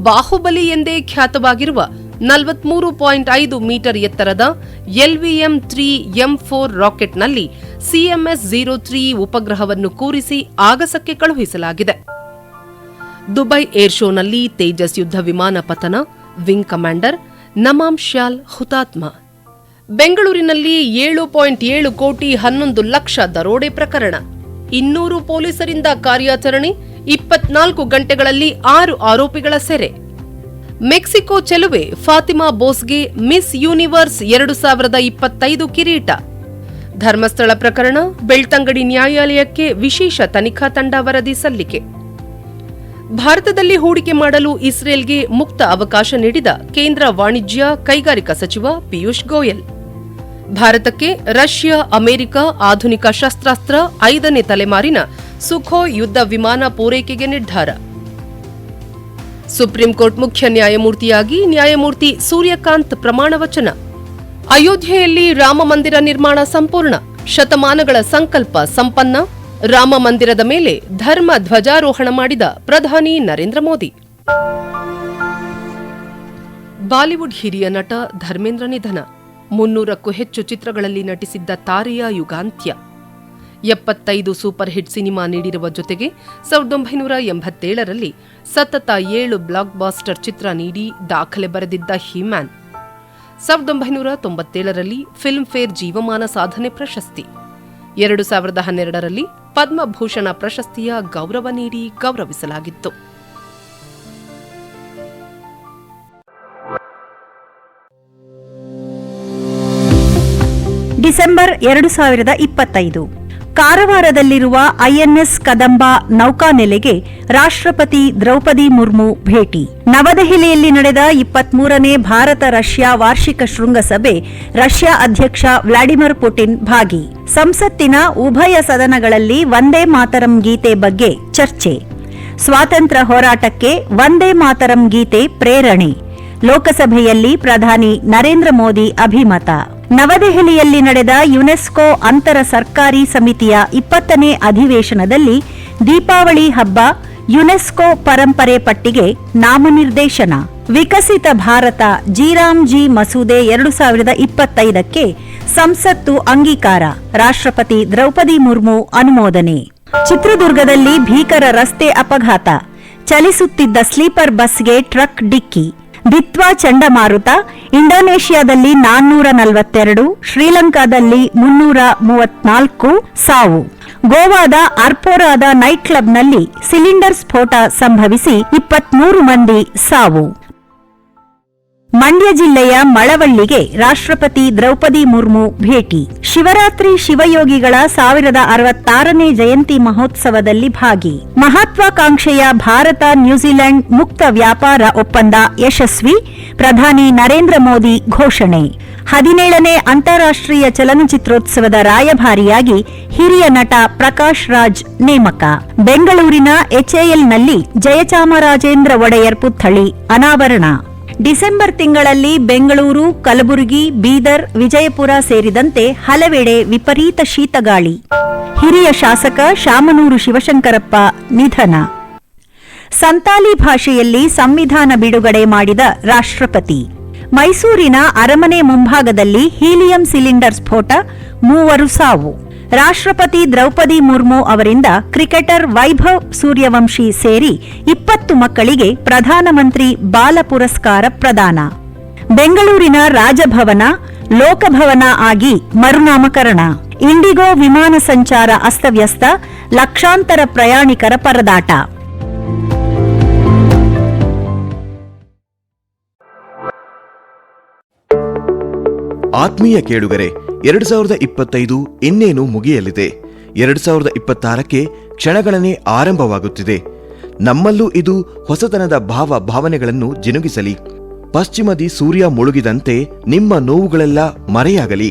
ಬಾಹುಬಲಿ ಎಂದೇ ಖ್ಯಾತವಾಗಿರುವ 43.5 ಮೀಟರ್ ಎತ್ತರದ LVM-3 M4 ರಾಕೆಟ್ನಲ್ಲಿ CMS-03 ಉಪಗ್ರಹವನ್ನು ಕೂರಿಸಿ ಆಗಸಕ್ಕೆ ಕಳುಹಿಸಲಾಗಿದೆ. ದುಬೈ ಏರ್ ಶೋನಲ್ಲಿ ತೇಜಸ್ ಯುದ್ಧ ವಿಮಾನ ಪತನ, ವಿಂಗ್ ಕಮಾಂಡರ್ ನಮಾಮ್ ಶ್ಯಾಲ್ ಹುತಾತ್ಮ. ಬೆಂಗಳೂರಿನಲ್ಲಿ 7.7 ಕೋಟಿ 11 ಲಕ್ಷ ದರೋಡೆ ಪ್ರಕರಣ. 200 ಪೊಲೀಸರಿಂದ ಕಾರ್ಯಾಚರಣೆ, 24 ಗಂಟೆಗಳಲ್ಲಿ 6 ಆರೋಪಿಗಳ ಸೆರೆ. ಮೆಕ್ಸಿಕೋ ಚೆಲುವೆ ಫಾತಿಮಾ ಬೋಸ್ಗೆ ಮಿಸ್ ಯೂನಿವರ್ಸ್ 2025 ಕಿರೀಟ. ಧರ್ಮಸ್ಥಳ ಪ್ರಕರಣ, ಬೆಳ್ತಂಗಡಿ ನ್ಯಾಯಾಲಯಕ್ಕೆ ವಿಶೇಷ ತನಿಖಾ ತಂಡ ವರದಿ ಸಲ್ಲಿಕೆ. ಭಾರತದಲ್ಲಿ ಹೂಡಿಕೆ ಮಾಡಲು ಇಸ್ರೇಲ್ಗೆ ಮುಕ್ತ ಅವಕಾಶ ನೀಡಿದ ಕೇಂದ್ರ ವಾಣಿಜ್ಯ ಕೈಗಾರಿಕಾ ಸಚಿವ ಪಿಯೂಷ್ ಗೋಯಲ್. ಭಾರತಕ್ಕೆ ರಷ್ಯಾ ಅಮೆರಿಕ ಆಧುನಿಕ ಶಸ್ತ್ರಾಸ್ತ್ರ 5ನೇ ತಲೆಮಾರಿನ ಸುಖೋಯ್ ಯುದ್ಧ ವಿಮಾನ ಪೂರೈಕೆಗೆ ನಿರ್ಧಾರ. ಸುಪ್ರೀಂ ಕೋರ್ಟ್ ಮುಖ್ಯ ನ್ಯಾಯಮೂರ್ತಿಯಾಗಿ ನ್ಯಾಯಮೂರ್ತಿ ಸೂರ್ಯಕಾಂತ್ ಪ್ರಮಾಣ ವಚನ. ಅಯೋಧ್ಯೆಯಲ್ಲಿ ರಾಮ ಮಂದಿರ ನಿರ್ಮಾಣ ಸಂಪೂರ್ಣ, ಶತಮಾನಗಳ ಸಂಕಲ್ಪ ಸಂಪನ್ನ. ರಾಮ ಮಂದಿರದ ಮೇಲೆ ಧರ್ಮ ಧ್ವಜಾರೋಹಣ ಮಾಡಿದ ಪ್ರಧಾನಿ ನರೇಂದ್ರ ಮೋದಿ. ಬಾಲಿವುಡ್ ಹಿರಿಯ ನಟ ಧರ್ಮೇಂದ್ರ ನಿಧನ. 300ಕ್ಕೂ ಹೆಚ್ಚು ಚಿತ್ರಗಳಲ್ಲಿ ನಟಿಸಿದ್ದ ತಾರೆಯ ಯುಗಾಂತ್ಯ. 75 ಸೂಪರ್ ಹಿಟ್ ಸಿನಿಮಾ ನೀಡಿರುವ ಜೊತೆಗೆ 1987ರಲ್ಲಿ ಸತತ 7 ಬ್ಲಾಕ್ ಬಾಸ್ಟರ್ ಚಿತ್ರ ನೀಡಿ ದಾಖಲೆ ಬರೆದಿದ್ದ ಹೀಮ್ಯಾನ್. 1997ರಲ್ಲಿ ಫಿಲ್ಮ್ ಫೇರ್ ಜೀವಮಾನ ಸಾಧನೆ ಪ್ರಶಸ್ತಿ, 2012ರಲ್ಲಿ ಪದ್ಮಭೂಷಣ ಪ್ರಶಸ್ತಿಯ ಗೌರವ ನೀಡಿ ಗೌರವಿಸಲಾಗಿತ್ತು. ಡಿಸೆಂಬರ್ 2025 ಕಾರವಾರದಲ್ಲಿರುವ ಐಎನ್ಎಸ್ ಕದಂಬ ನೌಕಾನೆಲೆಗೆ ರಾಷ್ಟ್ರಪತಿ ದ್ರೌಪದಿ ಮುರ್ಮು ಭೇಟಿ. ನವದೆಹಲಿಯಲ್ಲಿ ನಡೆದ 23ನೇ ಭಾರತ ರಷ್ಯಾ ವಾರ್ಷಿಕ ಶೃಂಗಸಭೆ, ರಷ್ಯಾ ಅಧ್ಯಕ್ಷ ವ್ಲಾಡಿಮಿರ್ ಪುಟಿನ್ ಭಾಗಿ. ಸಂಸತ್ತಿನ ಉಭಯ ಸದನಗಳಲ್ಲಿ ವಂದೇ ಮಾತರಂ ಗೀತೆ ಬಗ್ಗೆ ಚರ್ಚೆ. ಸ್ವಾತಂತ್ರ್ಯ ಹೋರಾಟಕ್ಕೆ ವಂದೇ ಮಾತರಂ ಗೀತೆ ಪ್ರೇರಣೆ. ಲೋಕಸಭೆಯಲ್ಲಿ ಪ್ರಧಾನಿ ನರೇಂದ್ರ ಮೋದಿ ಅಭಿಮತ. ನವದೆಹಲಿಯಲ್ಲಿ ನಡೆದ ಯುನೆಸ್ಕೋ ಅಂತರ ಸರ್ಕಾರಿ ಸಮಿತಿಯ 20ನೇ ಅಧಿವೇಶನದಲ್ಲಿ ದೀಪಾವಳಿ ಹಬ್ಬ ಯುನೆಸ್ಕೋ ಪರಂಪರೆ ಪಟ್ಟಿಗೆ ನಾಮನಿರ್ದೇಶನ. ವಿಕಸಿತ ಭಾರತ ಜಿ ಮಸೂದೆ 2025ಕ್ಕೆ ಸಂಸತ್ತು ಅಂಗೀಕಾರ. ರಾಷ್ಟ್ರಪತಿ ದ್ರೌಪದಿ ಮುರ್ಮು ಅನುಮೋದನೆ. ಚಿತ್ರದುರ್ಗದಲ್ಲಿ ಭೀಕರ ರಸ್ತೆ ಅಪಘಾತ. ಚಲಿಸುತ್ತಿದ್ದ ಸ್ಲೀಪರ್ ಬಸ್ಗೆ ಟ್ರಕ್ ಡಿಕ್ಕಿ. ದಿತ್ವಾ ಚಂಡಮಾರುತ. ಇಂಡೋನೇಷ್ಯಾದಲ್ಲಿ 442, ಶ್ರೀಲಂಕಾದಲ್ಲಿ 334 ಸಾವು. ಗೋವಾದ ಅರ್ಪೋರಾದ ನೈಟ್ ಕ್ಲಬ್ನಲ್ಲಿ ಸಿಲಿಂಡರ್ ಸ್ಫೋಟ ಸಂಭವಿಸಿ 23 ಮಂದಿ ಸಾವು. ಮಂಡ್ಯ ಜಿಲ್ಲೆಯ ಮಳವಳ್ಳಿಗೆ ರಾಷ್ಟ್ರಪತಿ ದ್ರೌಪದಿ ಮುರ್ಮು ಭೇಟಿ. ಶಿವರಾತ್ರಿ ಶಿವಯೋಗಿಗಳ 1066ನೇ ಜಯಂತಿ ಮಹೋತ್ಸವದಲ್ಲಿ ಭಾಗಿ. ಮಹತ್ವಾಕಾಂಕ್ಷೆಯ ಭಾರತ ನ್ಯೂಜಿಲೆಂಡ್ ಮುಕ್ತ ವ್ಯಾಪಾರ ಒಪ್ಪಂದ ಯಶಸ್ವಿ, ಪ್ರಧಾನಿ ನರೇಂದ್ರ ಮೋದಿ ಘೋಷಣೆ. 17ನೇ ಅಂತಾರಾಷ್ಟ್ರೀಯ ಚಲನಚಿತ್ರೋತ್ಸವದ ರಾಯಭಾರಿಯಾಗಿ ಹಿರಿಯ ನಟ ಪ್ರಕಾಶ್ ರಾಜ್ ನೇಮಕ. ಬೆಂಗಳೂರಿನ ಎಚ್ಎಎಲ್ನಲ್ಲಿ ಜಯಚಾಮರಾಜೇಂದ್ರ ಒಡೆಯರ್ ಪುತ್ಥಳಿ ಅನಾವರಣ. ಡಿಸೆಂಬರ್ ತಿಂಗಳಲ್ಲಿ ಬೆಂಗಳೂರು, ಕಲಬುರಗಿ, ಬೀದರ್, ವಿಜಯಪುರ ಸೇರಿದಂತೆ ಹಲವೆಡೆ ವಿಪರೀತ ಶೀತಗಾಳಿ. ಹಿರಿಯ ಶಾಸಕ ಶಾಮನೂರು ಶಿವಶಂಕರಪ್ಪ ನಿಧನ. ಸಂತಾಲಿ ಭಾಷೆಯಲ್ಲಿ ಸಂವಿಧಾನ ಬಿಡುಗಡೆ ಮಾಡಿದ ರಾಷ್ಟ್ರಪತಿ. ಮೈಸೂರಿನ ಅರಮನೆ ಮುಂಭಾಗದಲ್ಲಿ ಹೀಲಿಯಂ ಸಿಲಿಂಡರ್ ಸ್ಫೋಟ, 3 ಸಾವು. ರಾಷ್ಟ್ರಪತಿ ದ್ರೌಪದಿ ಮುರ್ಮು ಅವರಿಂದ ಕ್ರಿಕೆಟರ್ ವೈಭವ್ ಸೂರ್ಯವಂಶಿ ಸೇರಿ 20 ಮಕ್ಕಳಿಗೆ ಪ್ರಧಾನಮಂತ್ರಿ ಬಾಲ ಪುರಸ್ಕಾರ ಪ್ರದಾನ. ಬೆಂಗಳೂರಿನ ರಾಜಭವನ ಲೋಕಭವನ ಆಗಿ ಮರುನಾಮಕರಣ. ಇಂಡಿಗೋ ವಿಮಾನ ಸಂಚಾರ ಅಸ್ತವ್ಯಸ್ತ, ಲಕ್ಷಾಂತರ ಪ್ರಯಾಣಿಕರ ಪರದಾಟ. ಆತ್ಮೀಯ ಕೇಳುಗರೆ, 2025 ಇನ್ನೇನು ಮುಗಿಯಲಿದೆ. 2026ಕ್ಕೆ ಕ್ಷಣಗಣನೆ ಆರಂಭವಾಗುತ್ತಿದೆ. ನಮ್ಮಲ್ಲೂ ಇದು ಹೊಸತನದ ಭಾವನೆಗಳನ್ನು ಜಿನುಗಿಸಲಿ. ಪಶ್ಚಿಮದಿ ಸೂರ್ಯ ಮುಳುಗಿದಂತೆ ನಿಮ್ಮ ನೋವುಗಳೆಲ್ಲ ಮರೆಯಾಗಲಿ.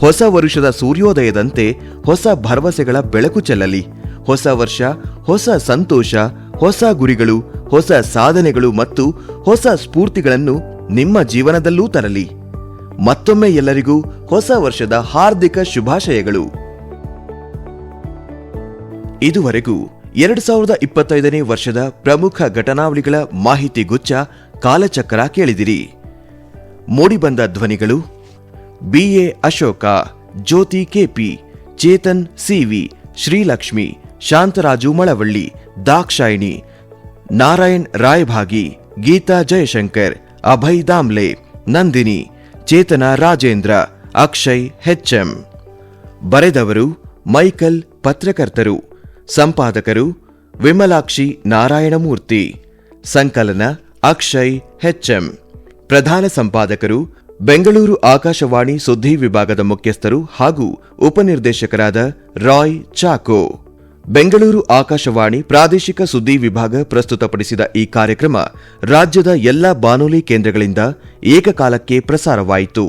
ಹೊಸ ವರುಷದ ಸೂರ್ಯೋದಯದಂತೆ ಹೊಸ ಭರವಸೆಗಳ ಬೆಳಕು ಚೆಲ್ಲಲಿ. ಹೊಸ ವರ್ಷ, ಹೊಸ ಸಂತೋಷ, ಹೊಸ ಗುರಿಗಳು, ಹೊಸ ಸಾಧನೆಗಳು ಮತ್ತು ಹೊಸ ಸ್ಫೂರ್ತಿಗಳನ್ನು ನಿಮ್ಮ ಜೀವನದಲ್ಲೂ ತರಲಿ. ಮತ್ತೊಮ್ಮೆ ಎಲ್ಲರಿಗೂ ಹೊಸ ವರ್ಷದ ಹಾರ್ದಿಕ ಶುಭಾಶಯಗಳು. ಇದುವರೆಗೂ 2025ನೇ ವರ್ಷದ ಪ್ರಮುಖ ಘಟನಾವಳಿಗಳ ಮಾಹಿತಿ ಗುಚ್ಛ ಕಾಲಚಕ್ರ ಕೇಳಿದಿರಿ. ಮೂಡಿಬಂದ ಧ್ವನಿಗಳು: BA ಅಶೋಕ, ಜ್ಯೋತಿ KP, ಚೇತನ್ CV, ಶ್ರೀಲಕ್ಷ್ಮಿ, ಶಾಂತರಾಜು ಮಳವಳ್ಳಿ, ದಾಕ್ಷಾಯಿಣಿ, ನಾರಾಯಣ್ ರಾಯಭಾಗಿ, ಗೀತಾ ಜಯಶಂಕರ್, ಅಭಯ್ ದಾಮ್ಲೆ, ನಂದಿನಿ, ಚೇತನ ರಾಜೇಂದ್ರ, ಅಕ್ಷಯ್ HM. ಬರೆದವರು ಮೈಕಲ್, ಪತ್ರಕರ್ತರು. ಸಂಪಾದಕರು ವಿಮಲಾಕ್ಷಿ ನಾರಾಯಣಮೂರ್ತಿ. ಸಂಕಲನ ಅಕ್ಷಯ್ HM. ಪ್ರಧಾನ ಸಂಪಾದಕರು ಬೆಂಗಳೂರು ಆಕಾಶವಾಣಿ ಸುದ್ದಿ ವಿಭಾಗದ ಮುಖ್ಯಸ್ಥರು ಹಾಗೂ ಉಪನಿರ್ದೇಶಕರಾದ ರಾಯ್ ಚಾಕೋ. ಬೆಂಗಳೂರು ಆಕಾಶವಾಣಿ ಪ್ರಾದೇಶಿಕ ಸುದ್ದಿ ವಿಭಾಗ ಪ್ರಸ್ತುತಪಡಿಸಿದ ಈ ಕಾರ್ಯಕ್ರಮ ರಾಜ್ಯದ ಎಲ್ಲ ಬಾನುಲಿ ಕೇಂದ್ರಗಳಿಂದ ಏಕಕಾಲಕ್ಕೆ ಪ್ರಸಾರವಾಯಿತು.